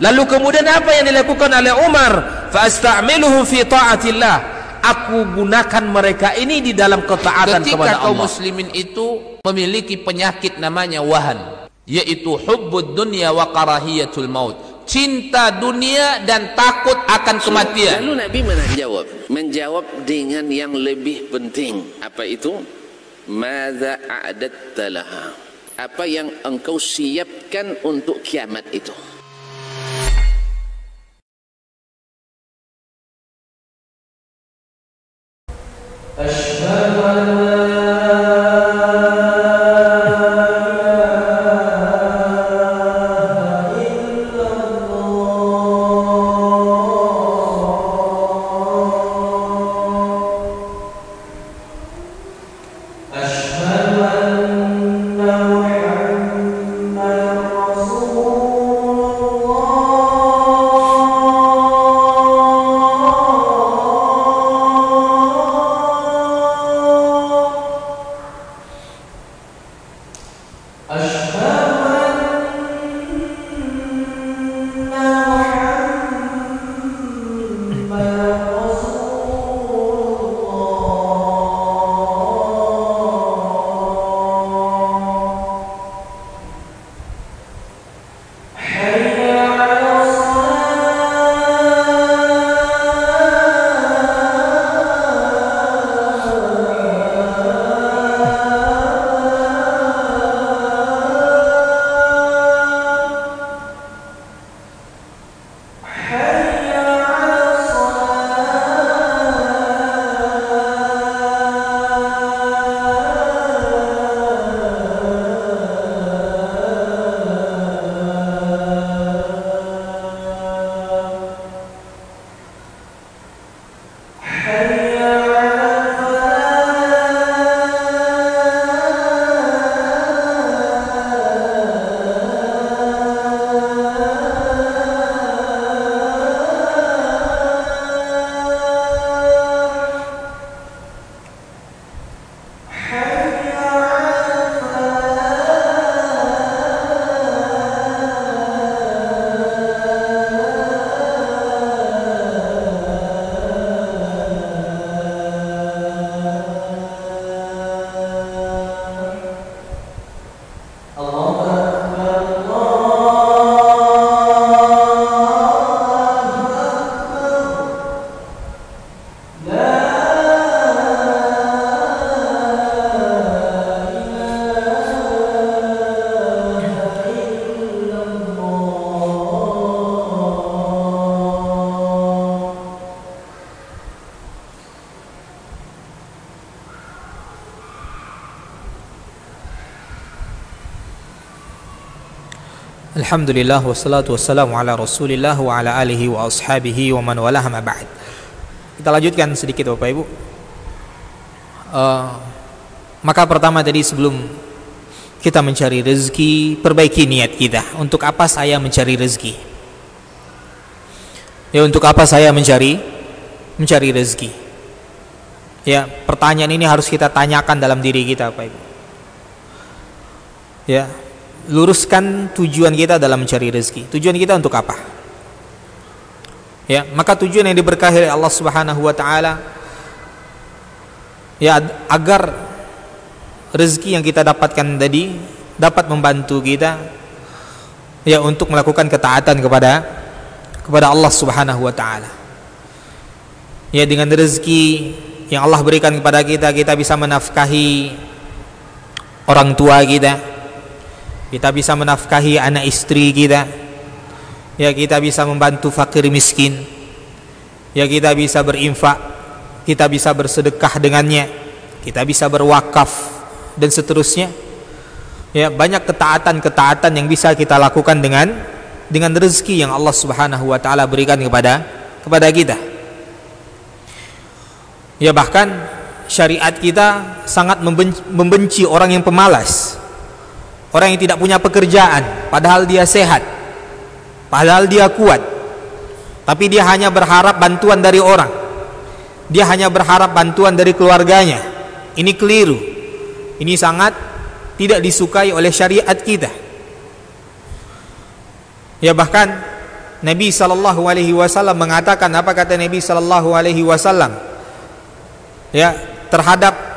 Lalu kemudian apa yang dilakukan oleh Umar? Fa asta'miluhum fi ta'atillah. Aku gunakan mereka ini di dalam ketaatan kepada Allah. Ketika kaum muslimin itu memiliki penyakit namanya wahan, yaitu hubbud dunya wa karahiyatul maut, cinta dunia dan takut akan kematian. Lalu Nabi menjawab dengan yang lebih penting. Apa itu? Madza a'adatta laha? Apa yang engkau siapkan untuk kiamat itu? Asyhadu an la Alhamdulillah wassalatu wassalamu ala Rasulillah wa ala alihi wa ashabihi wa man walah ma ba'd. Kita lanjutkan sedikit Bapak Ibu. Maka pertama tadi sebelum kita mencari rezeki, perbaiki niat kita. Untuk apa saya mencari rezeki? Ya, untuk apa saya mencari rezeki? Ya, pertanyaan ini harus kita tanyakan dalam diri kita Bapak Ibu. Ya, luruskan tujuan kita dalam mencari rezeki. Tujuan kita untuk apa? Ya, maka tujuan yang diberkahi oleh Allah Subhanahu wa taala ya agar rezeki yang kita dapatkan tadi dapat membantu kita ya untuk melakukan ketaatan kepada Allah Subhanahu wa taala. Ya, dengan rezeki yang Allah berikan kepada kita, kita bisa menafkahi orang tua kita. Kita bisa menafkahi anak istri kita. Ya, kita bisa membantu fakir miskin. Ya, kita bisa berinfak. Kita bisa bersedekah dengannya. Kita bisa berwakaf dan seterusnya. Ya, banyak ketaatan-ketaatan yang bisa kita lakukan dengan rezeki yang Allah Subhanahu wa taala berikan kepada kita. Ya, bahkan syariat kita sangat membenci orang yang pemalas. Orang yang tidak punya pekerjaan, padahal dia sehat, padahal dia kuat, tapi dia hanya berharap bantuan dari orang. Dia hanya berharap bantuan dari keluarganya. Ini keliru. Ini sangat tidak disukai oleh syariat kita. Ya, bahkan Nabi SAW mengatakan, apa kata Nabi SAW? Ya, terhadap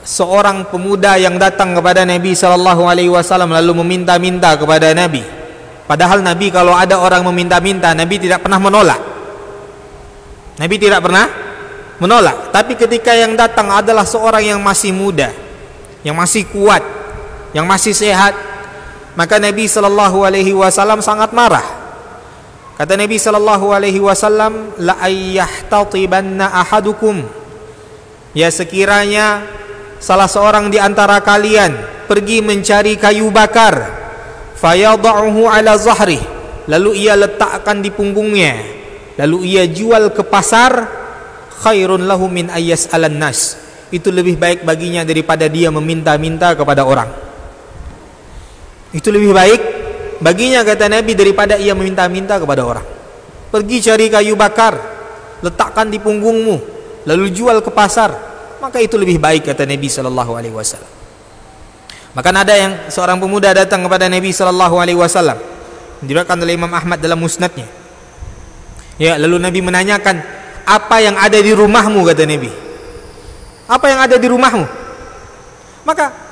seorang pemuda yang datang kepada Nabi SAW lalu meminta-minta kepada Nabi. Padahal Nabi kalau ada orang meminta-minta, Nabi tidak pernah menolak. Nabi tidak pernah menolak. Tapi ketika yang datang adalah seorang yang masih muda, yang masih kuat, yang masih sehat, maka Nabi SAW sangat marah. Kata Nabi SAW, la ayyahtatibanna ahadukum. Ya, sekiranya salah seorang di antara kalian pergi mencari kayu bakar, fayada'uhu ala zahri, lalu ia letakkan di punggungnya, lalu ia jual ke pasar, khairun lahu min ayyas alan nas, itu lebih baik baginya daripada dia meminta-minta kepada orang. Itu lebih baik baginya, kata Nabi, daripada ia meminta-minta kepada orang. Pergi cari kayu bakar, letakkan di punggungmu, lalu jual ke pasar, maka itu lebih baik, kata Nabi SAW. Maka ada yang seorang pemuda datang kepada Nabi SAW, diriwayatkan oleh Imam Ahmad dalam musnadnya. Ya, lalu Nabi menanyakan, apa yang ada di rumahmu, kata Nabi. Apa yang ada di rumahmu? Maka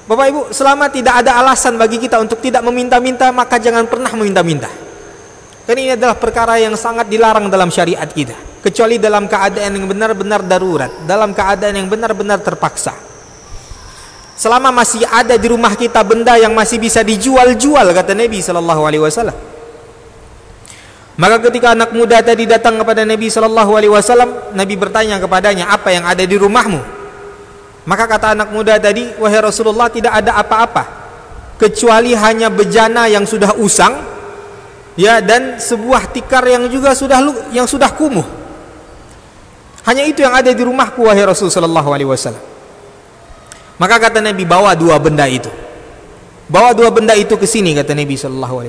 Bapak Ibu, selama tidak ada alasan bagi kita untuk tidak meminta-minta, maka jangan pernah meminta-minta. Karena ini adalah perkara yang sangat dilarang dalam syariat kita, kecuali dalam keadaan yang benar-benar darurat, dalam keadaan yang benar-benar terpaksa. Selama masih ada di rumah kita benda yang masih bisa dijual-jual, kata Nabi SAW. Maka ketika anak muda tadi datang kepada Nabi SAW, Nabi bertanya kepadanya, apa yang ada di rumahmu? Maka kata anak muda tadi, wahai Rasulullah, tidak ada apa-apa kecuali hanya bejana yang sudah usang, ya, dan sebuah tikar yang juga sudah kumuh. Hanya itu yang ada di rumahku, wahai Rasulullah SAW. Maka kata Nabi, bawa dua benda itu. Bawa dua benda itu ke sini, kata Nabi SAW.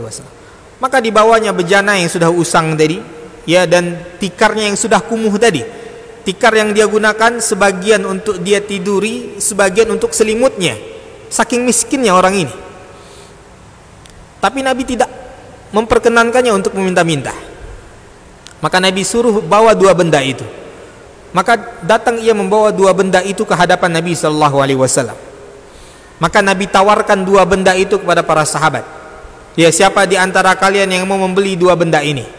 Maka dibawanya bejana yang sudah usang tadi, ya, dan tikarnya yang sudah kumuh tadi. Tikar yang dia gunakan sebagian untuk dia tiduri, sebagian untuk selimutnya. Saking miskinnya orang ini. Tapi Nabi tidak memperkenankannya untuk meminta-minta. Maka Nabi suruh bawa dua benda itu. Maka datang ia membawa dua benda itu ke hadapan Nabi SAW. Maka Nabi tawarkan dua benda itu kepada para sahabat. Ya, siapa di antara kalian yang mau membeli dua benda ini?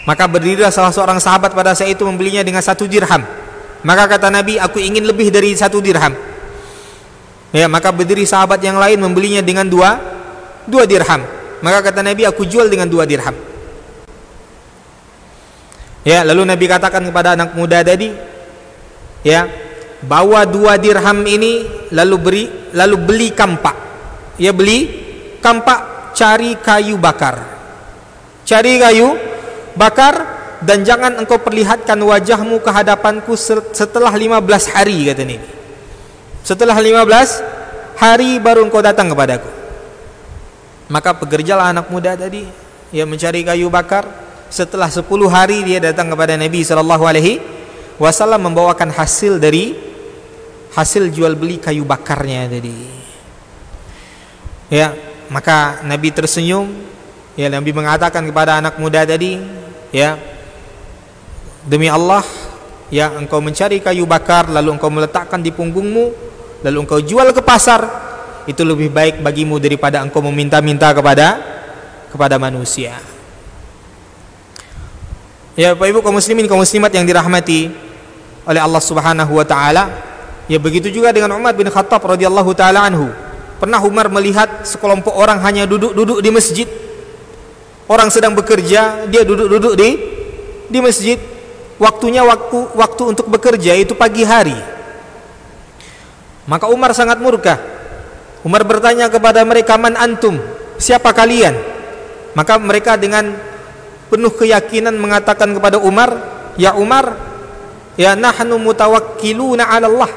Maka berdirilah salah seorang sahabat pada saat itu membelinya dengan 1 dirham. Maka kata Nabi, aku ingin lebih dari 1 dirham. Ya, maka berdiri sahabat yang lain membelinya dengan 2 dirham. Maka kata Nabi, aku jual dengan 2 dirham. Ya, lalu Nabi katakan kepada anak muda tadi, ya, bawa 2 dirham ini lalu beli kampak. Ya, beli Kampak cari kayu bakar. Cari kayu bakar dan jangan engkau perlihatkan wajahmu ke hadapanku setelah 15 hari, kata Nabi. Setelah 15 hari baru engkau datang kepadaku. Maka pekerjalah anak muda tadi, ia mencari kayu bakar. Setelah 10 hari dia datang kepada Nabi SAW membawakan hasil dari hasil jual beli kayu bakarnya tadi. Ya, maka Nabi tersenyum. Ya, Nabi mengatakan kepada anak muda tadi, ya, demi Allah, ya, engkau mencari kayu bakar lalu engkau meletakkan di punggungmu, lalu engkau jual ke pasar, itu lebih baik bagimu daripada engkau meminta-minta kepada manusia. Ya, Bapak Ibu kaum muslimin kaum muslimat yang dirahmati oleh Allah Subhanahu wa taala, ya begitu juga dengan Umar bin Khattab radhiyallahu taala anhu. Pernah Umar melihat sekelompok orang hanya duduk-duduk di masjid. Orang sedang bekerja, dia duduk-duduk di masjid. Waktunya waktu untuk bekerja itu pagi hari. Maka Umar sangat murka. Umar bertanya kepada mereka, "Man antum?" Siapa kalian? Maka mereka dengan penuh keyakinan mengatakan kepada Umar, "Ya Umar, ya nahnu mutawakkiluna 'ala Allah."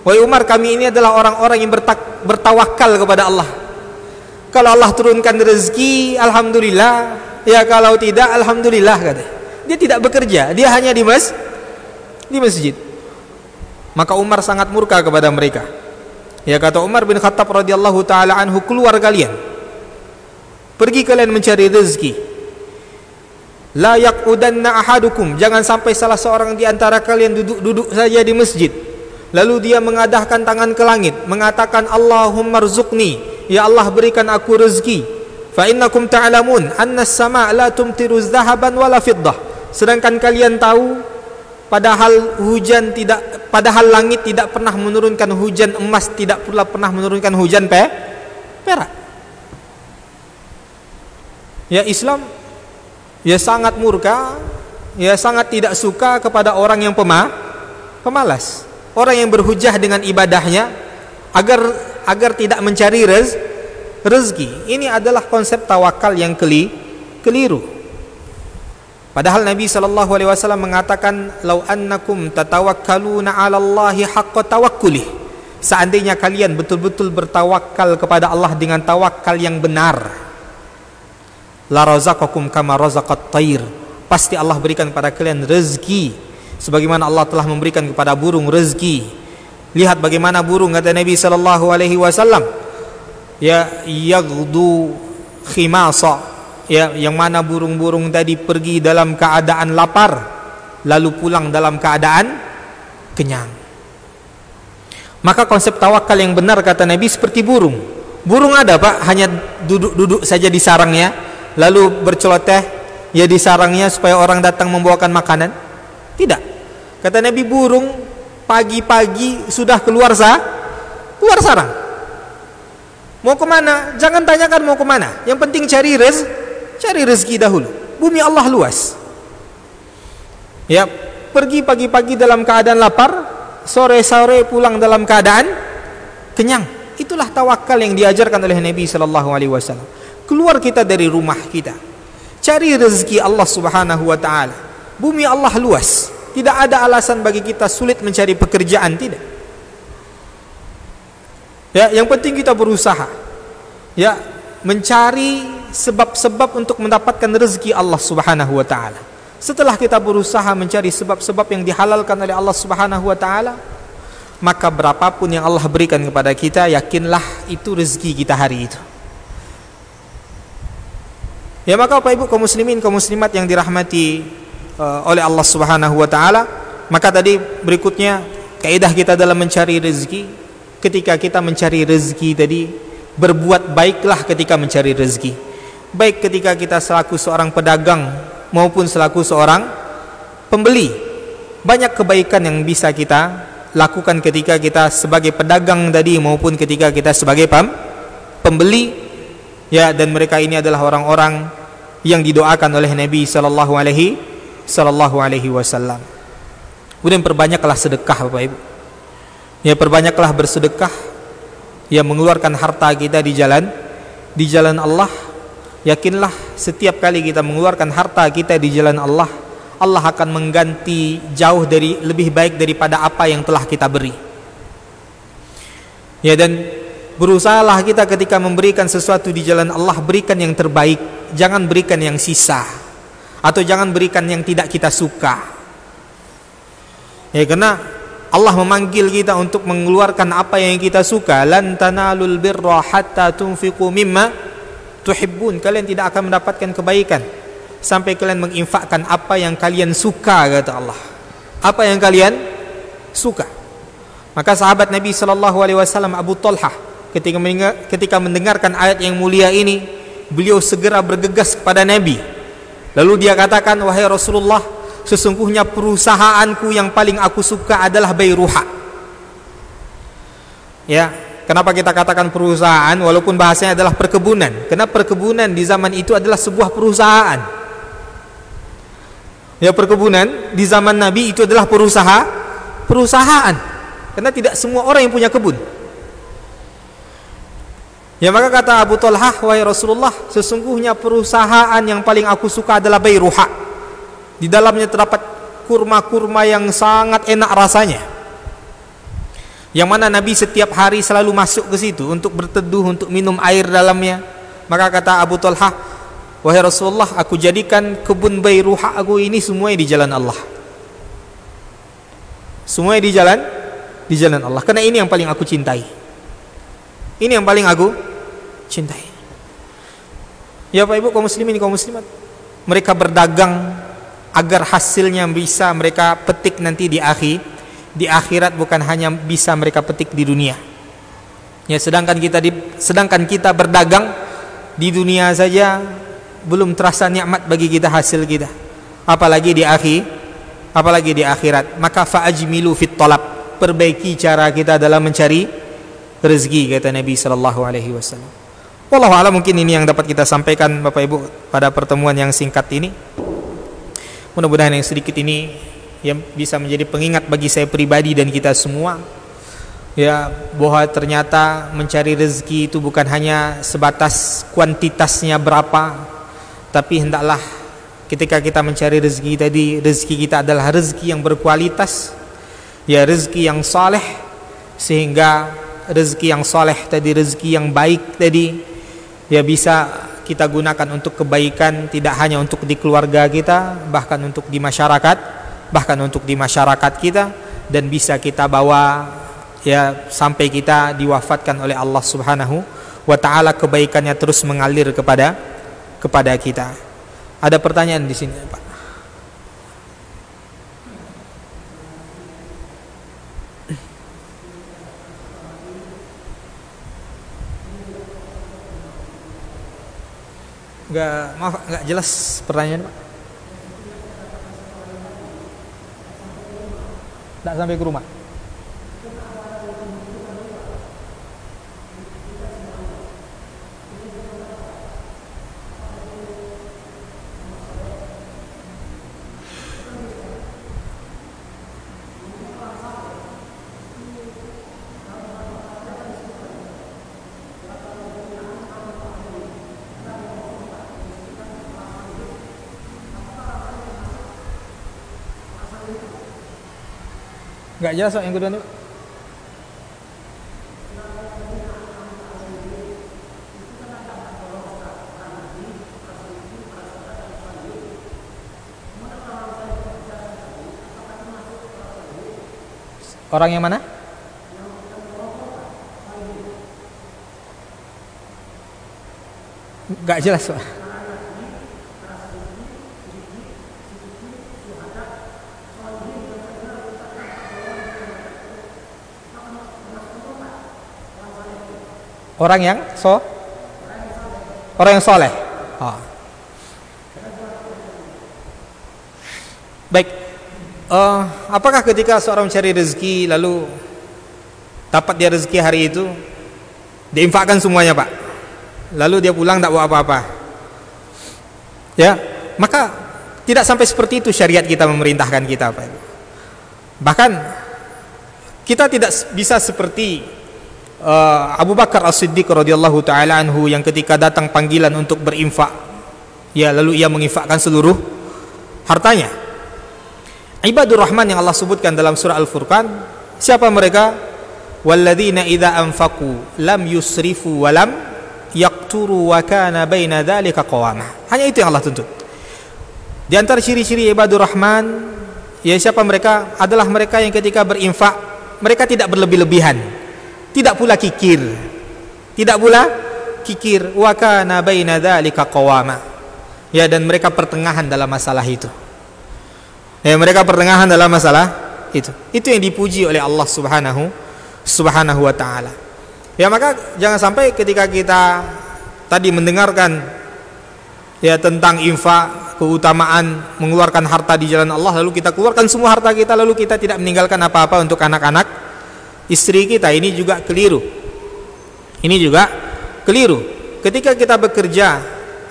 Wahai Umar, kami ini adalah orang-orang yang bertawakal kepada Allah. Kalau Allah turunkan rezeki, alhamdulillah. Ya kalau tidak, alhamdulillah, kata. Dia tidak bekerja, dia hanya di masjid. Maka Umar sangat murka kepada mereka. Ya, kata Umar bin Khattab radhiyallahu taala anhu, "Keluar kalian. Pergi kalian mencari rezeki. La yaqudanna ahadukum." Jangan sampai salah seorang di antara kalian duduk-duduk saja di masjid, lalu dia mengadahkan tangan ke langit, mengatakan, "Allahumma rzuqni." Ya Allah, berikan aku rezeki. Fa innakum ta'lamun anna as-sama' la tumtiru dhahaban wala fiddah. Sedangkan kalian tahu padahal langit tidak pernah menurunkan hujan emas, tidak pula pernah menurunkan hujan perak. Ya, Islam ya sangat murka, ya sangat tidak suka kepada orang yang pemalas. Orang yang berhujah dengan ibadahnya agar tidak mencari rezeki. Ini adalah konsep tawakal yang keliru. Padahal Nabi SAW mengatakan, "Lau annakum tatawakkaluna 'ala Allahi haqqa tawakkulih." Seandainya kalian betul-betul bertawakal kepada Allah dengan tawakal yang benar, la razaqakum kama razaqat tayr. Pasti Allah berikan kepada kalian rezeki sebagaimana Allah telah memberikan kepada burung rezeki. Lihat bagaimana burung, kata Nabi SAW, ya yaghdu khimasa, ya, yang mana burung-burung tadi pergi dalam keadaan lapar lalu pulang dalam keadaan kenyang. Maka konsep tawakal yang benar, kata Nabi, seperti burung. Burung ada, Pak, hanya duduk-duduk saja di sarangnya lalu berceloteh ya di sarangnya supaya orang datang membawakan makanan? Tidak. Kata Nabi, burung pagi-pagi sudah keluar sarang. Mau kemana? Jangan tanyakan mau kemana. Yang penting cari rezeki dahulu. Bumi Allah luas. Ya, pergi pagi-pagi dalam keadaan lapar, sore-sore pulang dalam keadaan kenyang. Itulah tawakal yang diajarkan oleh Nabi SAW. Keluar kita dari rumah kita, cari rezeki Allah Subhanahu wa taala. Bumi Allah luas. Tidak ada alasan bagi kita sulit mencari pekerjaan, tidak. Ya, yang penting kita berusaha, ya, mencari sebab-sebab untuk mendapatkan rezeki Allah Subhanahu wa taala. Setelah kita berusaha mencari sebab-sebab yang dihalalkan oleh Allah Subhanahu wa taala, maka berapapun yang Allah berikan kepada kita, yakinlah itu rezeki kita hari itu. Ya, maka Bapak Ibu kaum muslimin kaum muslimat yang dirahmati oleh Allah Subhanahu wa taala, maka tadi berikutnya kaidah kita dalam mencari rezeki. Ketika kita mencari rezeki tadi, berbuat baiklah ketika mencari rezeki. Baik ketika kita selaku seorang pedagang maupun selaku seorang pembeli. Banyak kebaikan yang bisa kita lakukan ketika kita sebagai pedagang tadi maupun ketika kita sebagai pembeli. Ya, dan mereka ini adalah orang-orang yang didoakan oleh Nabi sallallahu alaihi wasallam. Kemudian perbanyaklah sedekah, Bapak Ibu. Ya, perbanyaklah bersedekah, ya, mengeluarkan harta kita di di jalan Allah, yakinlah setiap kali kita mengeluarkan harta kita di jalan Allah, Allah akan mengganti jauh dari lebih baik daripada apa yang telah kita beri. Ya, dan berusahalah kita ketika memberikan sesuatu di jalan Allah, berikan yang terbaik, jangan berikan yang sisa, atau jangan berikan yang tidak kita suka. Ya, karena Allah memanggil kita untuk mengeluarkan apa yang kita suka. Lan tanalul birra hatta tunfiqu mimma tuhibbun. Kalian tidak akan mendapatkan kebaikan sampai kalian menginfakkan apa yang kalian suka, kata Allah. Apa yang kalian suka. Maka sahabat Nabi SAW Abu Talhah ketika mendengarkan ayat yang mulia ini, beliau segera bergegas kepada Nabi. Lalu dia katakan, wahai Rasulullah, sesungguhnya perusahaanku yang paling aku suka adalah Bayruha. Ya, kenapa kita katakan perusahaan walaupun bahasanya adalah perkebunan? Karena perkebunan di zaman itu adalah sebuah perusahaan. Ya, perkebunan di zaman Nabi itu adalah perusahaan. Karena tidak semua orang yang punya kebun. Ya, maka kata Abu Talhah, wahai Rasulullah, sesungguhnya perusahaan yang paling aku suka adalah Bayruha. Di dalamnya terdapat kurma-kurma yang sangat enak rasanya, yang mana Nabi setiap hari selalu masuk ke situ untuk berteduh, untuk minum air dalamnya. Maka kata Abu Talhah, wahai Rasulullah, aku jadikan kebun Bayruha aku ini semuanya di jalan Allah. Semuanya di jalan Allah, karena ini yang paling aku cintai. Ini yang paling aku cintai. Ya Pak Ibu, kaum muslimin, kaum muslimat, mereka berdagang agar hasilnya bisa mereka petik nanti di akhirat, bukan hanya bisa mereka petik di dunia. Ya, sedangkan kita berdagang di dunia saja belum terasa nikmat bagi kita hasil kita, apalagi di akhirat. Maka fa'ajmilu fit talab, perbaiki cara kita dalam mencari rezeki, kata Nabi sallallahu alaihi wasallam. Wallahu a'lam, mungkin ini yang dapat kita sampaikan Bapak Ibu pada pertemuan yang singkat ini. Mudah-mudahan yang sedikit ini yang bisa menjadi pengingat bagi saya pribadi dan kita semua, ya, bahwa ternyata mencari rezeki itu bukan hanya sebatas kuantitasnya berapa, tapi hendaklah ketika kita mencari rezeki tadi, rezeki kita adalah rezeki yang berkualitas, ya, rezeki yang saleh, sehingga rezeki yang saleh tadi, rezeki yang baik tadi, ya, bisa kita gunakan untuk kebaikan, tidak hanya untuk di keluarga kita, bahkan untuk di masyarakat kita, dan bisa kita bawa, ya, sampai kita diwafatkan oleh Allah Subhanahu wa taala, kebaikannya terus mengalir kepada kita. Ada pertanyaan di sini, Pak? Enggak jelas pertanyaan, Pak. Enggak sampai ke rumah. Enggak jelas, Pak, yang kedua nih, Pak. Orang yang mana? Enggak jelas, Pak. Orang yang soleh. Oh. Baik. Apakah ketika seorang mencari rezeki lalu dapat dia rezeki hari itu, diinfakkan semuanya, Pak, lalu dia pulang tak bawa apa-apa? Ya, maka tidak sampai seperti itu syariat kita memerintahkan kita, Pak. Bahkan kita tidak bisa seperti Abu Bakar As-Siddiq radhiyallahu taala anhu yang ketika datang panggilan untuk berinfak, ya lalu ia menginfakkan seluruh hartanya. Ibadur Rahman yang Allah sebutkan dalam surah Al-Furqan, siapa mereka? Walladzina idza anfaqu lam yusrifu wa lam yaqturu wa kana baina dzalika qawama. Hanya itu yang Allah tuntut. Di antara ciri-ciri Ibadur Rahman, ya siapa mereka? Adalah mereka yang ketika berinfak mereka tidak berlebih-lebihan, tidak pula kikir. Tidak pula kikir, wa kana baina dzalika qawama. Ya, dan mereka pertengahan dalam masalah itu. Ya, mereka pertengahan dalam masalah itu. Itu yang dipuji oleh Allah Subhanahu wa taala. Ya, maka jangan sampai ketika kita tadi mendengarkan ya tentang infak, keutamaan mengeluarkan harta di jalan Allah, lalu kita keluarkan semua harta kita, lalu kita tidak meninggalkan apa-apa untuk anak-anak, istri kita. Ini juga keliru. Ini juga keliru. Ketika kita bekerja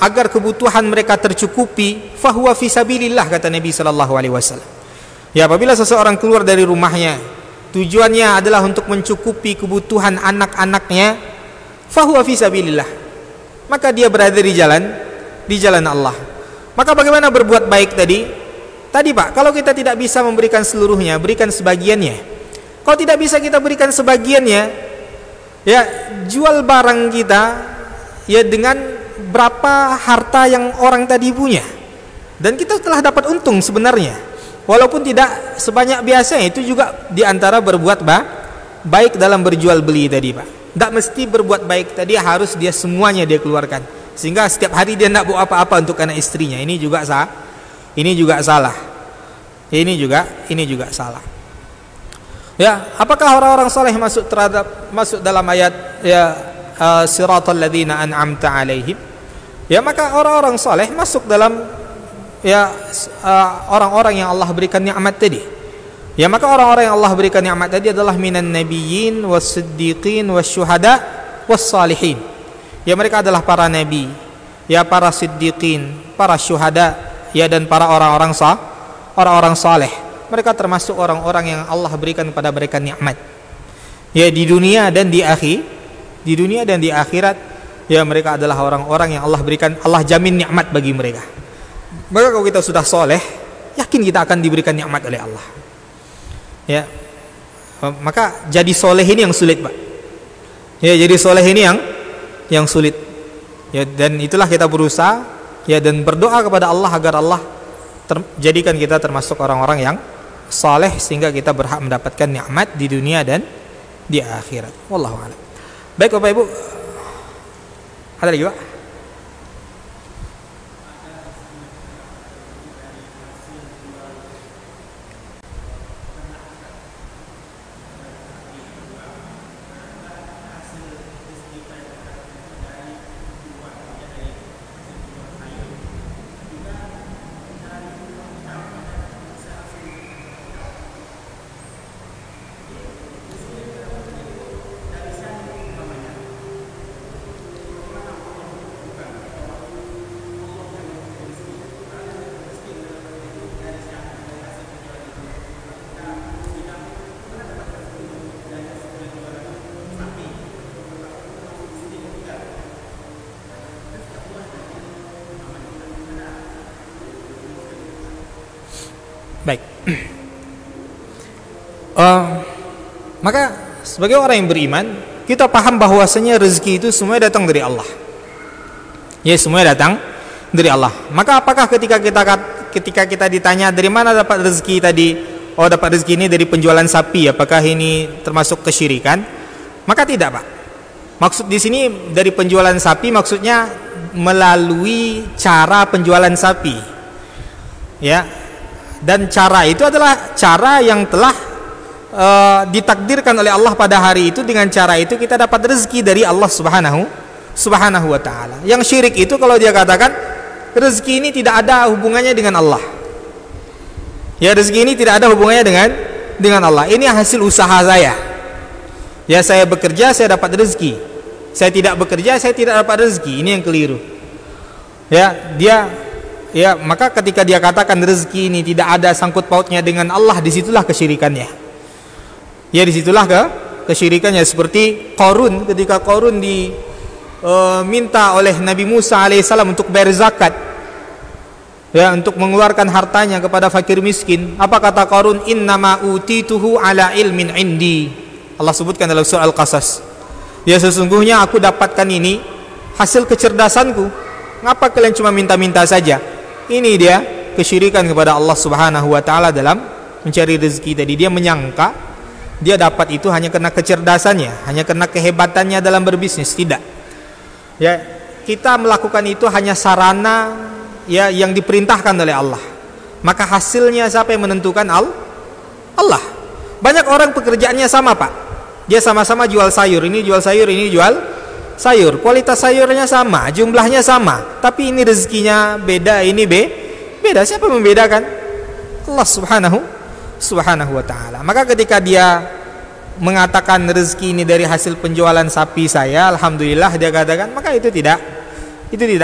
agar kebutuhan mereka tercukupi, fahuwa fisabilillah, kata Nabi sallallahu alaihi wasallam. Ya, apabila seseorang keluar dari rumahnya tujuannya adalah untuk mencukupi kebutuhan anak-anaknya, fahuwa fisabilillah, maka dia berada di jalan Allah. Maka bagaimana berbuat baik tadi? Tadi Pak, kalau kita tidak bisa memberikan seluruhnya, berikan sebagiannya. Kalau tidak bisa kita berikan sebagiannya, ya jual barang kita ya dengan berapa harta yang orang tadi punya, dan kita telah dapat untung sebenarnya. Walaupun tidak sebanyak biasanya, itu juga diantara berbuat baik dalam berjual beli tadi Pak. Tidak mesti berbuat baik tadi harus dia semuanya dia keluarkan, sehingga setiap hari dia tidak bawa apa-apa untuk anak istrinya. Ini juga salah. Ini juga salah. Ya, apakah orang-orang saleh masuk dalam ayat ya siratal ladzina an'amta alaihim? Ya, maka orang-orang saleh masuk dalam ya orang-orang yang Allah berikan nikmat tadi. Ya, maka orang-orang yang Allah berikan nikmat tadi adalah minan nabiyyin was-siddiqin wasyuhada was-salihin. Ya, mereka adalah para nabi, ya para siddiqin, para syuhada, ya dan para orang-orang saleh. Mereka termasuk orang-orang yang Allah berikan kepada mereka nikmat. Ya, di dunia dan di akhirat, ya mereka adalah orang-orang yang Allah berikan, Allah jamin nikmat bagi mereka. Maka kalau kita sudah soleh, yakin kita akan diberikan nikmat oleh Allah. Ya, maka jadi soleh ini yang sulit Pak. Ya, jadi soleh ini yang sulit. Ya, dan itulah kita berusaha ya dan berdoa kepada Allah agar Allah jadikan kita termasuk orang-orang yang soleh, sehingga kita berhak mendapatkan nikmat di dunia dan di akhirat. Wallahu a'lam. Baik Bapak Ibu, ada lagi Pak? Baik. Maka sebagai orang yang beriman, kita paham bahwasanya rezeki itu semuanya datang dari Allah. Ya, semuanya datang dari Allah. Maka apakah ketika kita ditanya dari mana dapat rezeki tadi? Oh, dapat rezeki ini dari penjualan sapi. Apakah ini termasuk kesyirikan? Maka tidak, Pak. Maksud di sini dari penjualan sapi maksudnya melalui cara penjualan sapi. Ya. Dan cara itu adalah cara yang telah ditakdirkan oleh Allah pada hari itu. Dengan cara itu kita dapat rezeki dari Allah Subhanahu wa ta'ala. Yang syirik itu kalau dia katakan rezeki ini tidak ada hubungannya dengan Allah. Ya, rezeki ini tidak ada hubungannya dengan Allah. Ini hasil usaha saya. Ya, saya bekerja saya dapat rezeki. Saya tidak bekerja saya tidak dapat rezeki. Ini yang keliru. Ya, maka ketika dia katakan rezeki ini tidak ada sangkut pautnya dengan Allah, disitulah kesyirikannya. Ya, disitulah kesyirikannya seperti Qarun, ketika Qarun diminta oleh Nabi Musa alaihissalam untuk bayar zakat, ya, untuk mengeluarkan hartanya kepada fakir miskin. Apa kata Qarun? Innama utituhu ala ilmin indi. Allah sebutkan dalam surah Al-Qasas, ya, sesungguhnya aku dapatkan ini hasil kecerdasanku. Ngapa kalian cuma minta-minta saja? Ini dia kesyirikan kepada Allah Subhanahu wa taala dalam mencari rezeki tadi. Dia menyangka dia dapat itu hanya karena kecerdasannya, hanya karena kehebatannya dalam berbisnis. Tidak. Ya, kita melakukan itu hanya sarana, ya, yang diperintahkan oleh Allah. Maka hasilnya siapa yang menentukan? Allah. Banyak orang pekerjaannya sama, Pak. Dia sama-sama jual sayur, ini jual sayur, ini jual sayur. Kualitas sayurnya sama, jumlahnya sama, tapi ini rezekinya beda, ini beda. Siapa yang membedakan? Allah Subhanahu wa ta'ala. Maka ketika dia mengatakan rezeki ini dari hasil penjualan sapi saya, alhamdulillah, dia katakan, maka itu tidak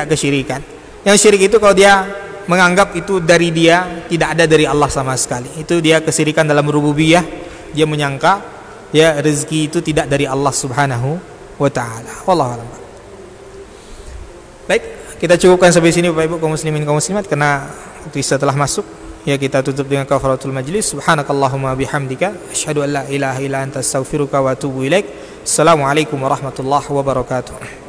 kesyirikan. Yang syirik itu kalau dia menganggap itu dari dia, tidak ada dari Allah sama sekali. Itu dia kesyirikan dalam rububiyah. Dia menyangka, ya, rezeki itu tidak dari Allah Subhanahu wa ta'ala. Wallahu a'lam. Baik, kita cukupkan sampai sini Bapak Ibu kaum muslimin kaum muslimat, karena waktu isya telah masuk. Ya, kita tutup dengan kafaratul majlis. Subhanakallahumma bihamdika asyhadu an la ilaha illa anta astaghfiruka wa atubu ilaik. Assalamualaikum warahmatullahi wabarakatuh.